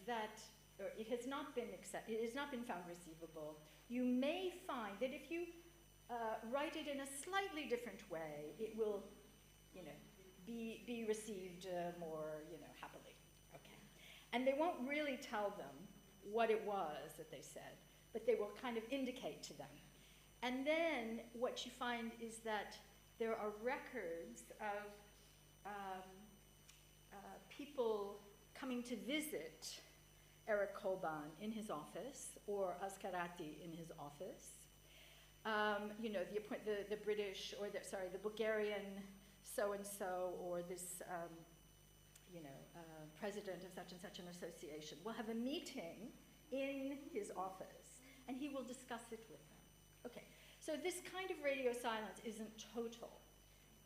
Speaker 1: that it has not been found receivable. You may find that if you write it in a slightly different way, it will, be received more, happily. Okay, and they won't really tell them what it was that they said, but they will kind of indicate to them. And then what you find is that there are records of people coming to visit Eric Cowan in his office, or Askarati in his office. The British, or the Bulgarian so-and-so, or this, president of such and such an association will have a meeting in his office, and he will discuss it with them. Okay, so this kind of radio silence isn't total.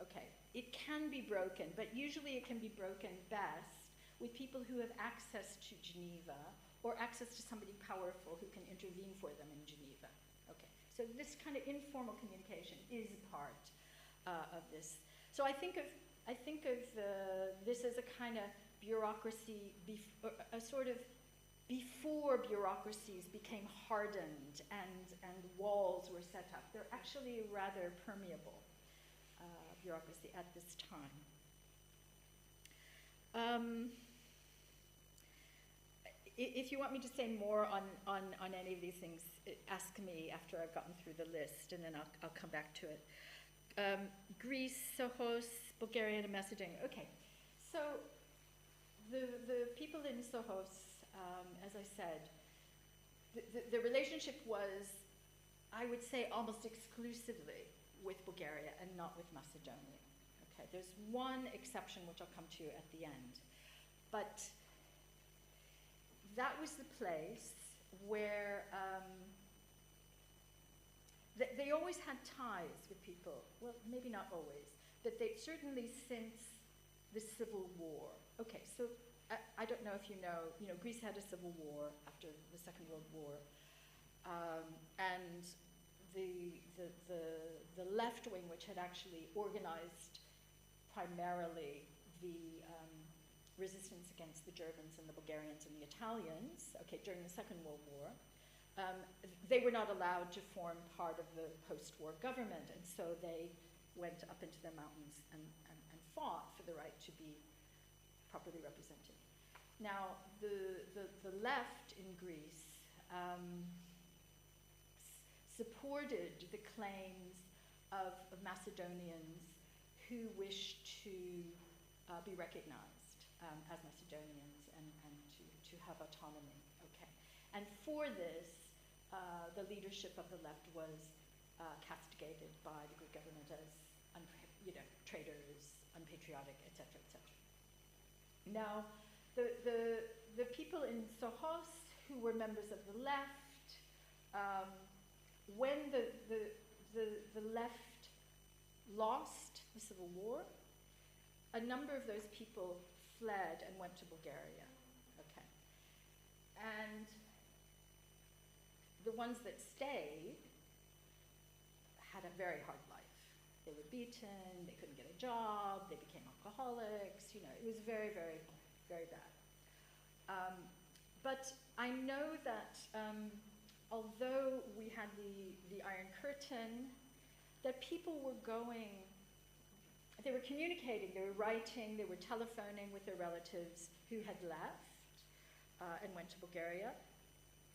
Speaker 1: Okay, it can be broken, but usually it can be broken best with people who have access to Geneva or access to somebody powerful who can intervene for them in Geneva. Okay, so this kind of informal communication is part of this. So I think of this as a kind of bureaucracy, a sort of before bureaucracies became hardened and walls were set up. They're actually a rather permeable bureaucracy at this time. If you want me to say more on any of these things, ask me after I've gotten through the list, and then I'll come back to it. Greece, Sohos, Bulgaria, and Macedonia. Okay, so the people in Sohos, as I said, the relationship was, I would say, almost exclusively with Bulgaria and not with Macedonia. Okay, there's one exception which I'll come to at the end, but that was the place where they always had ties with people. Well, maybe not always, but they certainly since the Civil War. Okay, so I don't know if you know, Greece had a civil war after the Second World War, and the left wing, which had actually organized primarily the resistance against the Germans and the Bulgarians and the Italians, okay, during the Second World War, they were not allowed to form part of the post-war government, and so they went up into the mountains and fought for the right to be properly represented. Now, the left in Greece supported the claims of Macedonians who wished to be recognized as Macedonians and to have autonomy. Okay, and for this, the leadership of the left was castigated by the Greek government as traitors, unpatriotic, etc., etc. Now, the people in Sohos who were members of the left, when the left lost the civil war, a number of those people fled and went to Bulgaria. Okay, and the ones that stayed had a very hard life. They were beaten, they couldn't get a job, they became alcoholics, it was very, very, very bad. But I know that although we had the Iron Curtain, that people were they were communicating, they were writing, they were telephoning with their relatives who had left and went to Bulgaria.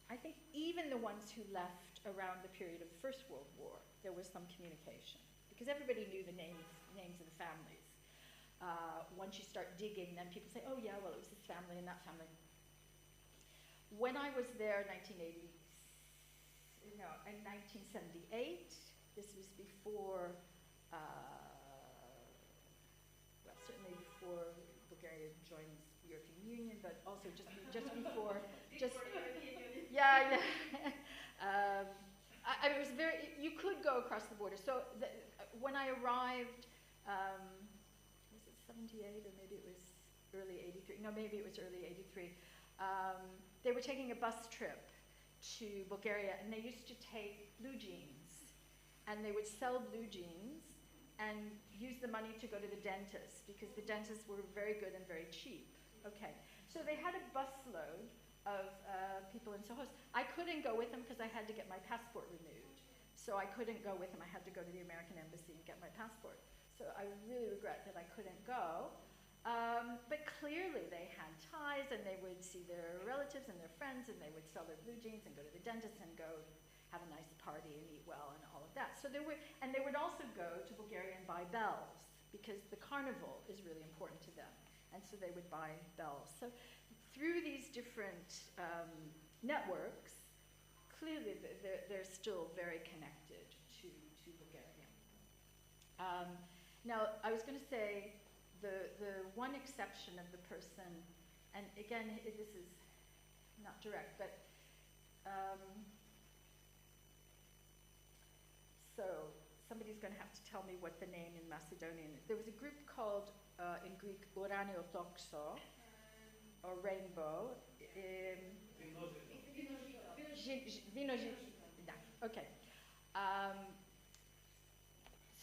Speaker 1: I think even the ones who left around the period of the First World War, there was some communication, because everybody knew the names of the families. Once you start digging, then people say, oh yeah, well, it was this family and that family. When I was there in 1978, this was before, certainly before Bulgaria joined the European Union, but also just before, yeah. I mean, it was you could go across the border. So when I arrived, was it 78 or maybe it was early 83? No, maybe it was early 83. They were taking a bus trip to Bulgaria, and they used to take blue jeans, and they would sell blue jeans and use the money to go to the dentist, because the dentists were very good and very cheap. Okay, so they had a busload of people in Sohos. I couldn't go with them because I had to get my passport renewed. So I couldn't go with them. I had to go to the American embassy and get my passport. So I really regret that I couldn't go. But clearly they had ties, and they would see their relatives and their friends, and they would sell their blue jeans and go to the dentist and go have a nice party and eat well and all of that. So they would also go to Bulgaria and buy bells, because the carnival is really important to them. And so they would buy bells. So through these different networks, clearly they're still very connected to Bulgaria. Now, I was going to say the one exception of the person, and again, this is not direct, but so somebody's going to have to tell me what the name in Macedonian is. There was a group called, in Greek, Oraniotoxo, or Rainbow. Okay.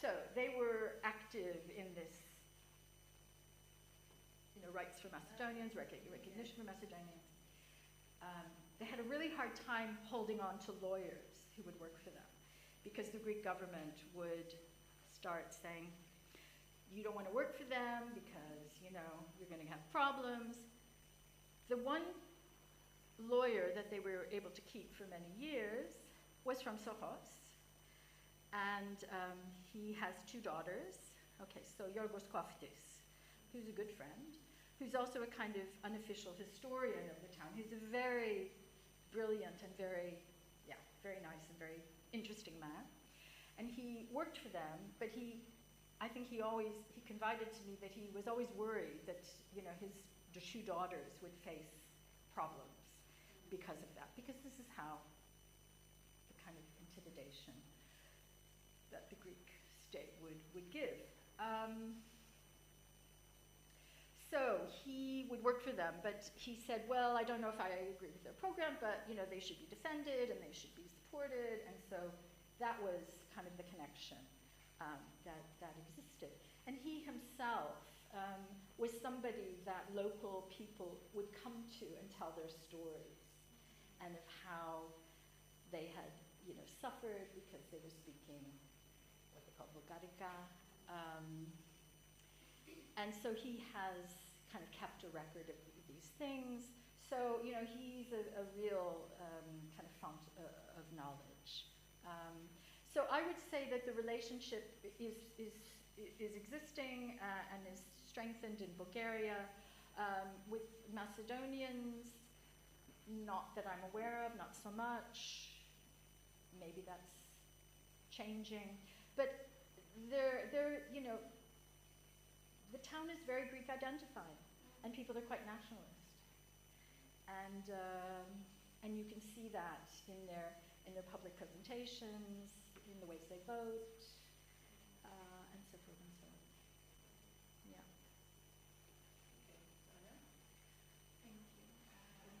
Speaker 1: So they were active in this, rights for Macedonians, recognition for Macedonians. They had a really hard time holding on to lawyers who would work for them, because the Greek government would start saying, you don't want to work for them because, you're going to have problems. The one lawyer that they were able to keep for many years was from Sohos, and he has two daughters. Okay, so Yorgos Koftis, who's a good friend, who's also a kind of unofficial historian of the town. He's a very brilliant and very nice and very interesting man. And he worked for them, but I think he confided to me that he was always worried that, his two daughters would face problems because of that, because this is how the kind of intimidation that the Greek state would give. So he would work for them, but he said, well, I don't know if I agree with their program, but they should be defended and they should be supported, and so that was kind of the connection that existed. And he himself was somebody that local people would come to and tell their stories, and of how they had, suffered because they were speaking what they call Bulgarica. And so he has kind of kept a record of these things. So, you know, he's a real kind of font of knowledge. So I would say that the relationship is existing and is strengthened in Bulgaria. With Macedonians, not that I'm aware of, not so much. Maybe that's changing. But you know, the town is very Greek identified, and people are quite nationalist. And you can see that in their public presentations, in the ways they vote, and so forth and so on. Yeah.
Speaker 3: Okay, Anna? Thank you.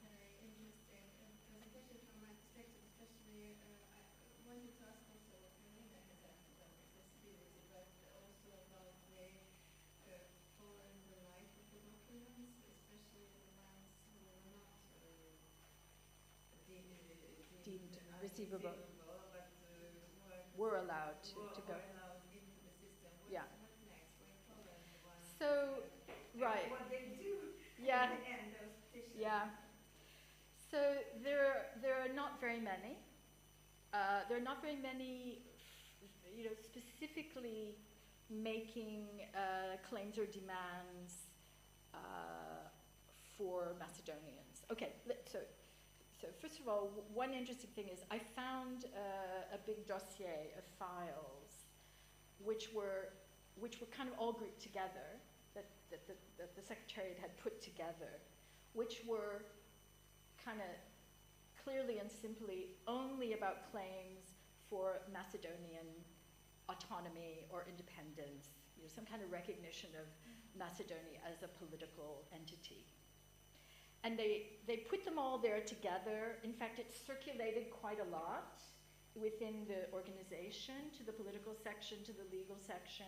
Speaker 3: Very interesting presentation from my perspective, especially I wanted to ask also what Carolina has asked about accessibility, but also about the following the life of the documents, especially the ones who were not deemed
Speaker 1: receivable,
Speaker 3: but
Speaker 1: were allowed to go.
Speaker 3: Were allowed into the system.
Speaker 1: Yeah.
Speaker 3: What next? Where Cowan was,
Speaker 1: So, right.
Speaker 3: what they do
Speaker 1: Yeah.
Speaker 3: at the end of petitions.
Speaker 1: Yeah. So there are not very many. There are not very many, you know, specifically making claims or demands for Macedonians. Okay, so first of all, one interesting thing is I found a big dossier of files which were kind of all grouped together, that the Secretariat had put together, which were kind of clearly and simply only about claims for Macedonian autonomy or independence, you know, some kind of recognition of Macedonia as a political entity. And they put them all there together. In fact, it circulated quite a lot within the organization, to the political section, to the legal section.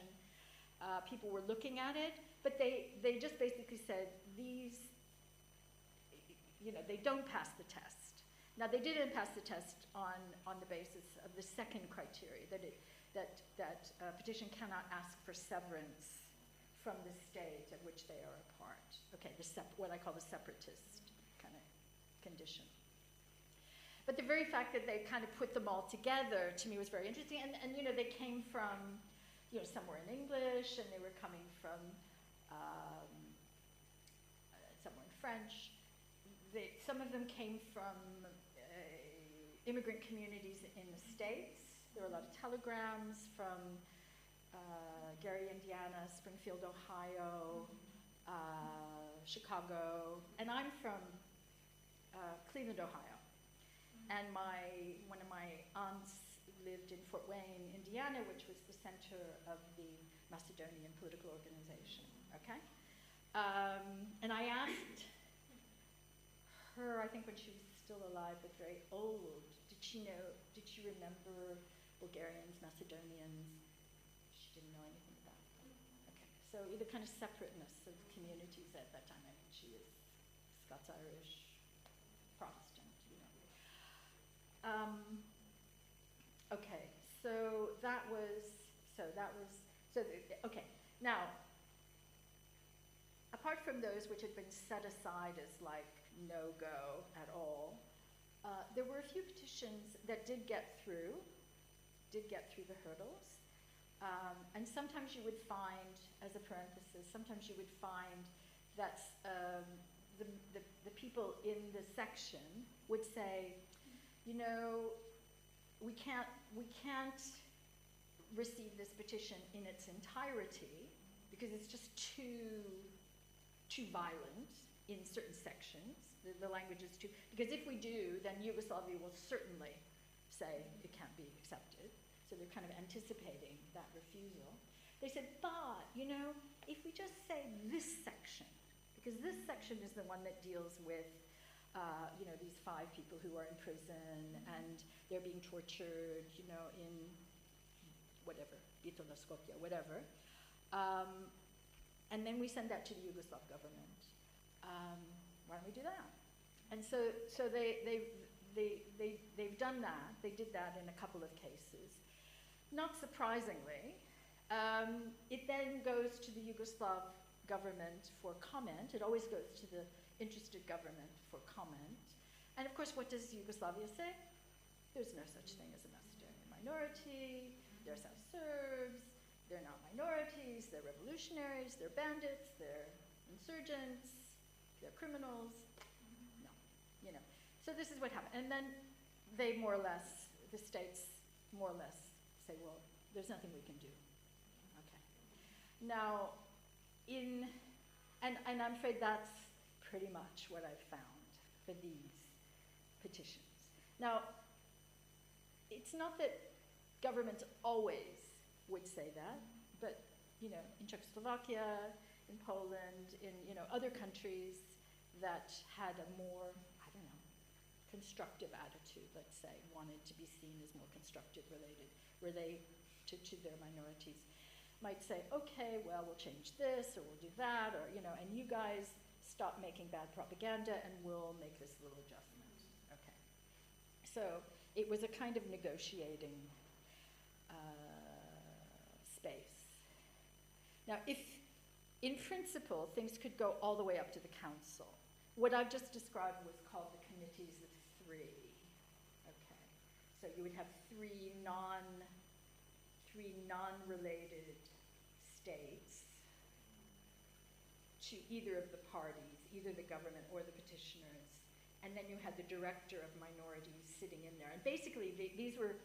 Speaker 1: People were looking at it, but they just basically said, these, you know, they don't pass the test. Now, they didn't pass the test on the basis of the second criteria, that a petition cannot ask for severance from the state of which they are a part. Okay, what I call the separatist kind of condition. But the very fact that they kind of put them all together, to me, was very interesting. And you know, they came from, you know, some were in English, and they were coming from some were in French. Some of them came from immigrant communities in the States. There were a lot of telegrams from Gary, Indiana, Springfield, Ohio, Chicago, and I'm from Cleveland, Ohio. And one of my aunts lived in Fort Wayne, Indiana, which was the center of the Macedonian political organization, okay? And I asked her, I think when she was still alive, but very old, did she remember Bulgarians, Macedonians? She didn't know anything about them. Okay, so the kind of separateness of communities at that time. I mean, she was Scots-Irish, Protestant, you know. Okay, okay. Now, apart from those which had been set aside as like no-go at all, there were a few petitions that did get through the hurdles. And sometimes you would find, as a parenthesis, sometimes you would find that the people in the section would say, you know, we can't receive this petition in its entirety because it's just too violent in certain sections. The language is too, because if we do, then Yugoslavia will certainly say it can't be accepted. So they're kind of anticipating that refusal. They said, but, you know, if we just say this section, because this section is the one that deals with, you know, these 5 people who are in prison and they're being tortured, you know, in whatever, Bitola, Skopje, whatever. And then we send that to the Yugoslav government. Why don't we do that? And so they've done that. They did that in a couple of cases. Not surprisingly, it then goes to the Yugoslav
Speaker 4: government for comment. It always goes to the interested government for comment. And of course, what does Yugoslavia say? There's no such thing as a Macedonian minority. They're South Serbs. They're not minorities. They're revolutionaries. They're bandits. They're insurgents. They're criminals. No, you know. So this is what happened. And then they more or less, the states more or less say, well, there's nothing we can do. Okay. Now, and I'm afraid that's pretty much what I've found for these petitions. Now, it's not that governments always would say that, but, you know, in Czechoslovakia, in Poland, in, you know, other countries that had a more, I don't know, constructive attitude, let's say, wanted to be seen as more constructive related to their minorities, might say, okay, well, we'll change this, or we'll do that, or, you know, and you guys stop making bad propaganda, and we'll make this little adjustment. Okay. So it was a kind of negotiating space. Now, if, in principle, things could go all the way up to the council, what I've just described was called the committees of three. Okay. So you would have three non-related states to either of the parties, either the government or the petitioners, and then you had the director of minorities sitting in there. And basically, these were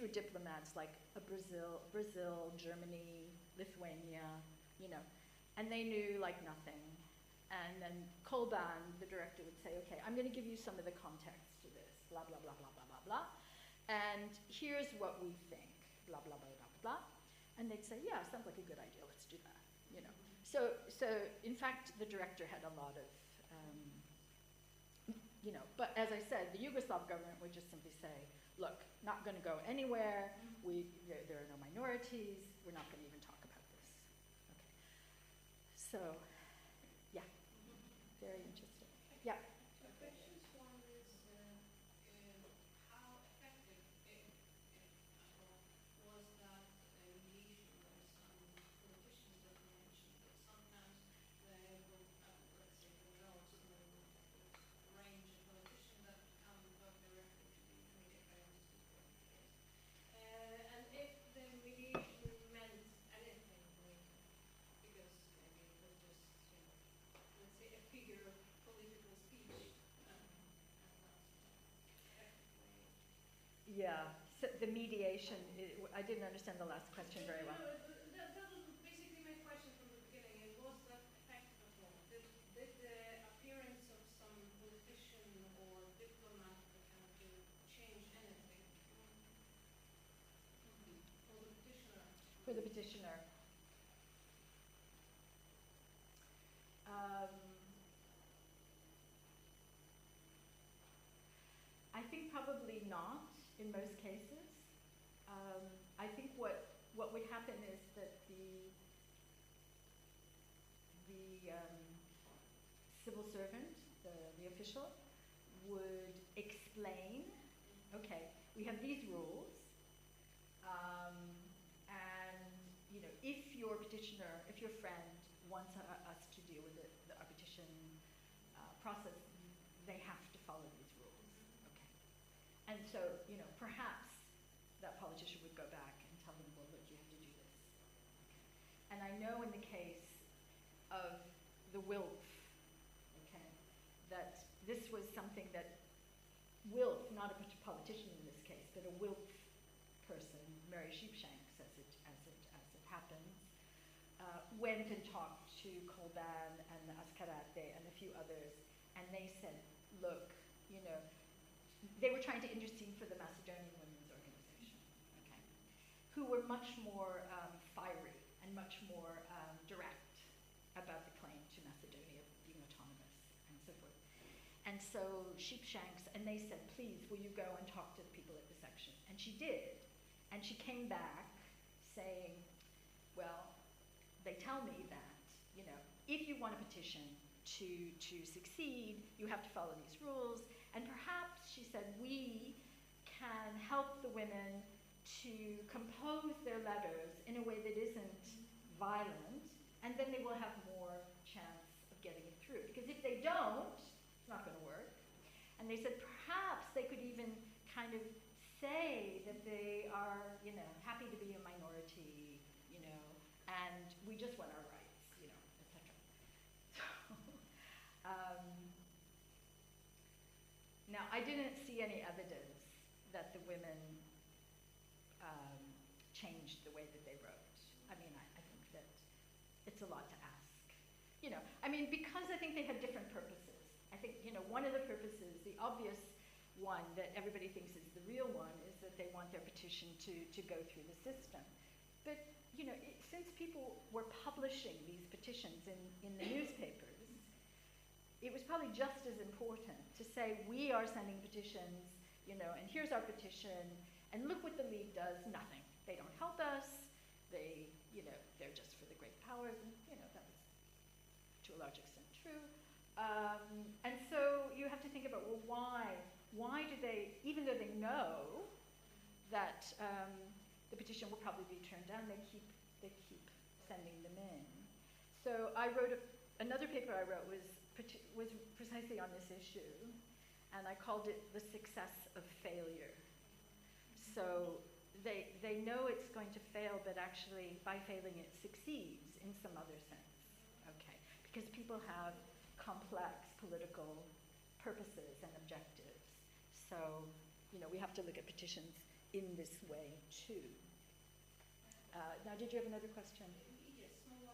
Speaker 4: diplomats like Brazil, Germany, Lithuania, you know, and they knew like nothing. And then Cowan, the director, would say, okay, I'm going to give you some of the context to this, blah, blah, blah, blah, blah, blah, blah. And here's what we think, blah, blah, blah, blah, blah. And they'd say, yeah, sounds like a good idea, let's do that, you know. So in fact, the director had a lot of, you know, but as I said, the Yugoslav government would just simply say, look, not going to go anywhere, there are no minorities, we're not going to even talk about this. Okay. So, yeah, very interesting. Yeah.
Speaker 3: Two questions. One is how effective, if at all, was that mediation by some politicians that you mentioned, that sometimes they will, let's say, the North, they will arrange a politician that would come and talk directly to the intermediate, I understood what it is. And if the mediation meant anything later, because maybe it was just, you know, let's say a figure of political speech, and not effective way.
Speaker 4: Yeah, so the mediation, I didn't understand the last question very well.
Speaker 3: That was basically my question from the beginning. It was that effective at all? Did the appearance of some politician or diplomat that kind of change anything for the petitioner?
Speaker 4: For the petitioner. I think probably not in most cases. I think what would happen is that the civil servant, the official, would explain, okay, we have these rules, and you know, if your petitioner, if your friend wants us to deal with our petition process, they have to follow these rules. Okay, and so you know, perhaps that politician would go back and tell them, well, look, you have to do this. Okay. And I know in the case of the Wilf, okay, that this was something that Wilf, not a politician in this case, but a Wilf person, Mary Sheepshanks, as it happens, went and talked to Cowan and Ascarate and a few others, and they said, look, you know, they were trying to intercede for the Macedonian Women's Organization, okay, who were much more fiery and much more direct about the claim to Macedonia being autonomous and so forth. And so Sheepshanks, and they said, please, will you go and talk to the people at the section? And she did. And she came back saying, well, they tell me that, you know, if you want a petition to succeed, you have to follow these rules. And perhaps, she said, we can help the women to compose their letters in a way that isn't violent, and then they will have more they said perhaps they could even kind of say that they are, you know, happy to be a minority, you know, and we just want our rights, you know, etc. So, now, I didn't see any evidence that the women changed the way that they wrote. I mean, I think that it's a lot to ask. You know, I mean, because I think they had different purposes. I think, you know, one of the purposes, the obvious one that everybody thinks is the real one, is that they want their petition to go through the system. But, you know, since people were publishing these petitions in the newspapers, it was probably just as important to say, we are sending petitions, you know, and here's our petition, and look what the League does, nothing. They don't help us, they, you know, they're just for the great powers, and, you know, that was to a large extent true. And so you have to think about, well, why do they, even though they know that the petition will probably be turned down, they keep sending them in. So I wrote another paper I wrote was precisely on this issue, and I called it The Success of Failure. So they know it's going to fail, but actually by failing it succeeds in some other sense, okay? Because people have complex political purposes and objectives. So, you know, we have to look at petitions in this way too. Now, did you have another question?
Speaker 3: Yes, not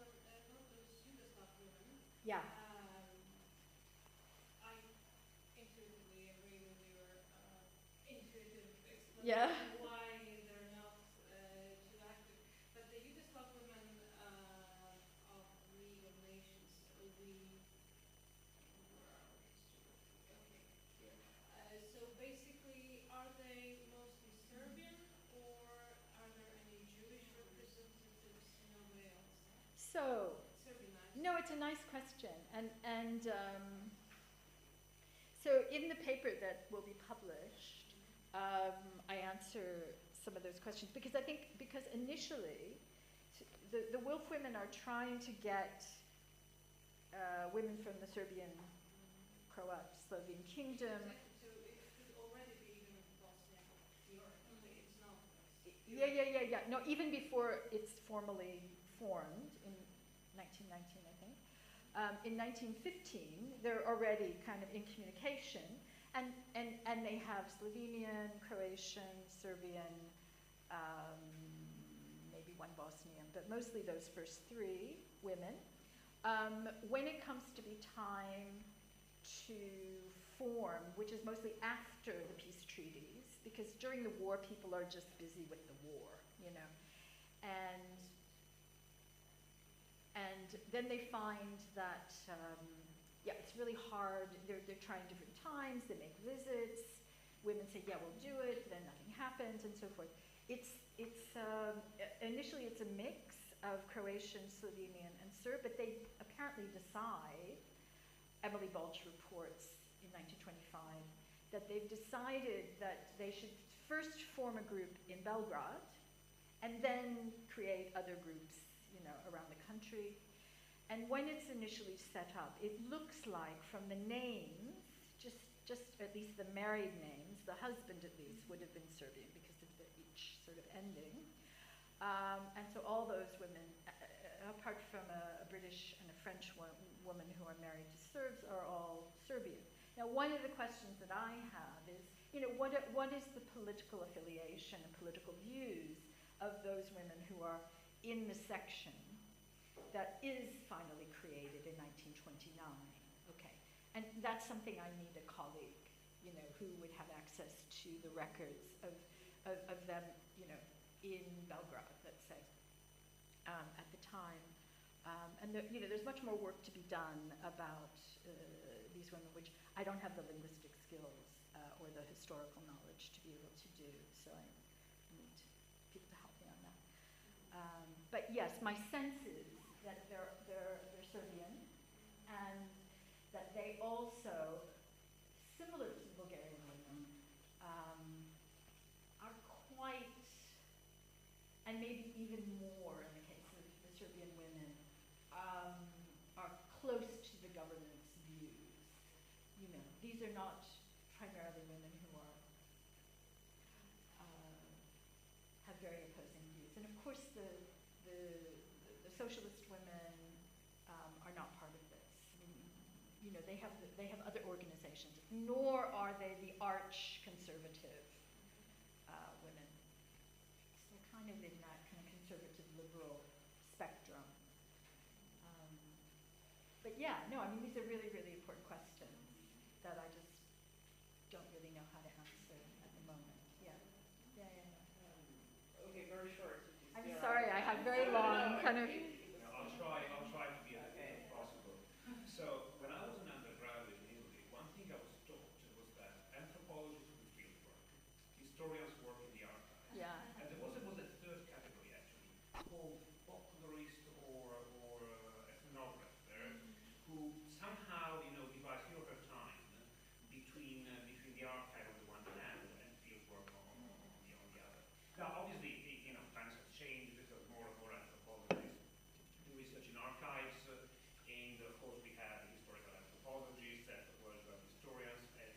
Speaker 3: those Yugoslav women.
Speaker 4: Yeah.
Speaker 3: I intuitively agree with your intuitive explanation
Speaker 4: Yeah.
Speaker 3: why they're not too active. But the Yugoslav women of League of Nations, where are we? Okay, here. So basically, are they mostly Serbian, or are there any Jewish representatives? Nobody else.
Speaker 4: So,
Speaker 3: Serbian.
Speaker 4: no, it's a nice question, and so in the paper that will be published, I answer some of those questions because I think initially the Wolf women are trying to get women from the Serbian, Croat, Slovene kingdom.
Speaker 3: So it could already be even Bosnia, theoretically. It's not.
Speaker 4: Yeah. No, even before it's formally formed in 1919, I think. In 1915, they're already kind of in communication, and they have Slovenian, Croatian, Serbian, maybe one Bosnian, but mostly those first three women. When it comes to be time to form, which is mostly after the peace treaties, because during the war people are just busy with the war, you know, and then they find that it's really hard. They're trying different times. They make visits. Women say, yeah, we'll do it. Then nothing happens, and so forth. Initially it's a mix of Croatian, Slovenian, and Serb, but they apparently decide. Emily Balch reports in 1925 that they've decided that they should first form a group in Belgrade, and then create other groups, you know, around the country. And when it's initially set up, it looks like from the names, just at least the married names, the husband at least would have been Serbian because of each sort of ending. And so all those women, apart from a British and a French woman who are married to Serbs, are all Serbian. Now, one of the questions that I have is, you know, what is the political affiliation and political views of those women who are in the section that is finally created in 1929, okay? And that's something I need a colleague, you know, who would have access to the records of them, you know, in Belgrade, let's say, at the time. And you know, there's much more work to be done about these women, which I don't have the linguistic skills or the historical knowledge to be able to do, so I need people to help me on that. But yes, my sense is that they're Serbian, and that they also, similar to Bulgarian women, are quite, and maybe even more in the case of the Serbian women, are close to the government's views. You know, these are not primarily women who are have very opposing views. And of course, the socialist women are not part of this. You know, they have other organizations, nor are they the arch conservative women. So kind of in that kind of conservative liberal spectrum. But yeah, no, I mean, these are really, really important questions that I just don't really know how to answer at the moment. Yeah.
Speaker 3: Okay, very short.
Speaker 4: I'm sorry, I have very long kind of.
Speaker 5: I'll try to be as good as possible. So when I was an undergraduate in Italy, one thing I was taught was that anthropologists do field work, historians work in the archives.
Speaker 4: Yeah.
Speaker 5: And there was a third category actually called folklorist or ethnographer, who somehow divides her time between the archive on the one hand and field work on the other. Now obviously times have changed because more and more anthropologists do research in archives, and of course we have historical anthropologists, anthropological historians, and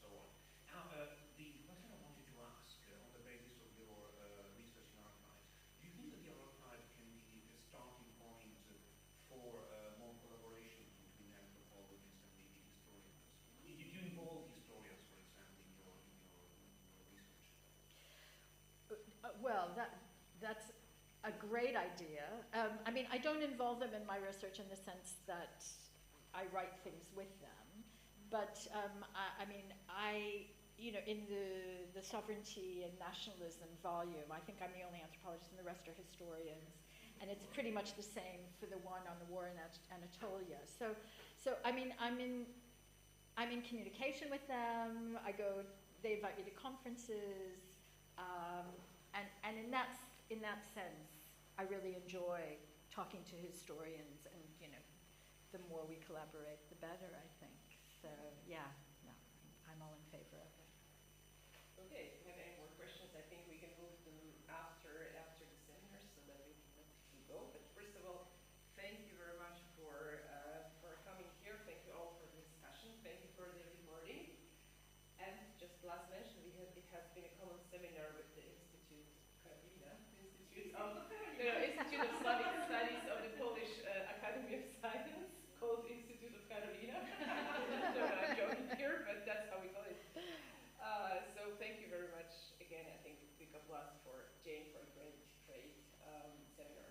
Speaker 5: so on. Now the question I wanted to ask on the basis of your research in archives, do you think that the archive can be a starting point for more collaboration between anthropologists and maybe historians? Did you involve historians, for example, in your research?
Speaker 4: Well, that's a great idea. I mean, I don't involve them in my research in the sense that I write things with them, but I mean, in the sovereignty and nationalism volume, I think I'm the only anthropologist and the rest are historians, and it's pretty much the same for the one on the war in Anatolia. So I mean, I'm in communication with them. They invite me to conferences, and in that sense, I really enjoy talking to historians, and the more we collaborate, the better, I think. So yeah, no, I'm all in favor of it.
Speaker 3: Okay, if you have any more questions, I think we can move them after the seminar so that we can let you go. But first of all, thank you very much for coming here. Thank you all for the discussion. Thank you for the recording. And just last mention, it has been a common seminar with the Institute of Slavic Studies of the Polish Academy of Science, called Institute of Karolina. No, I'm joking here, but that's how we call it. So thank you very much again. I think big applause for Jane for a great seminar.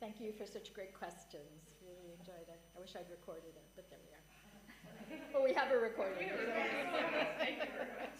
Speaker 4: Thank you for such great questions. Really enjoyed it. I wish I'd recorded it, but there we are. Well, we have a recording.
Speaker 3: Thank you very much.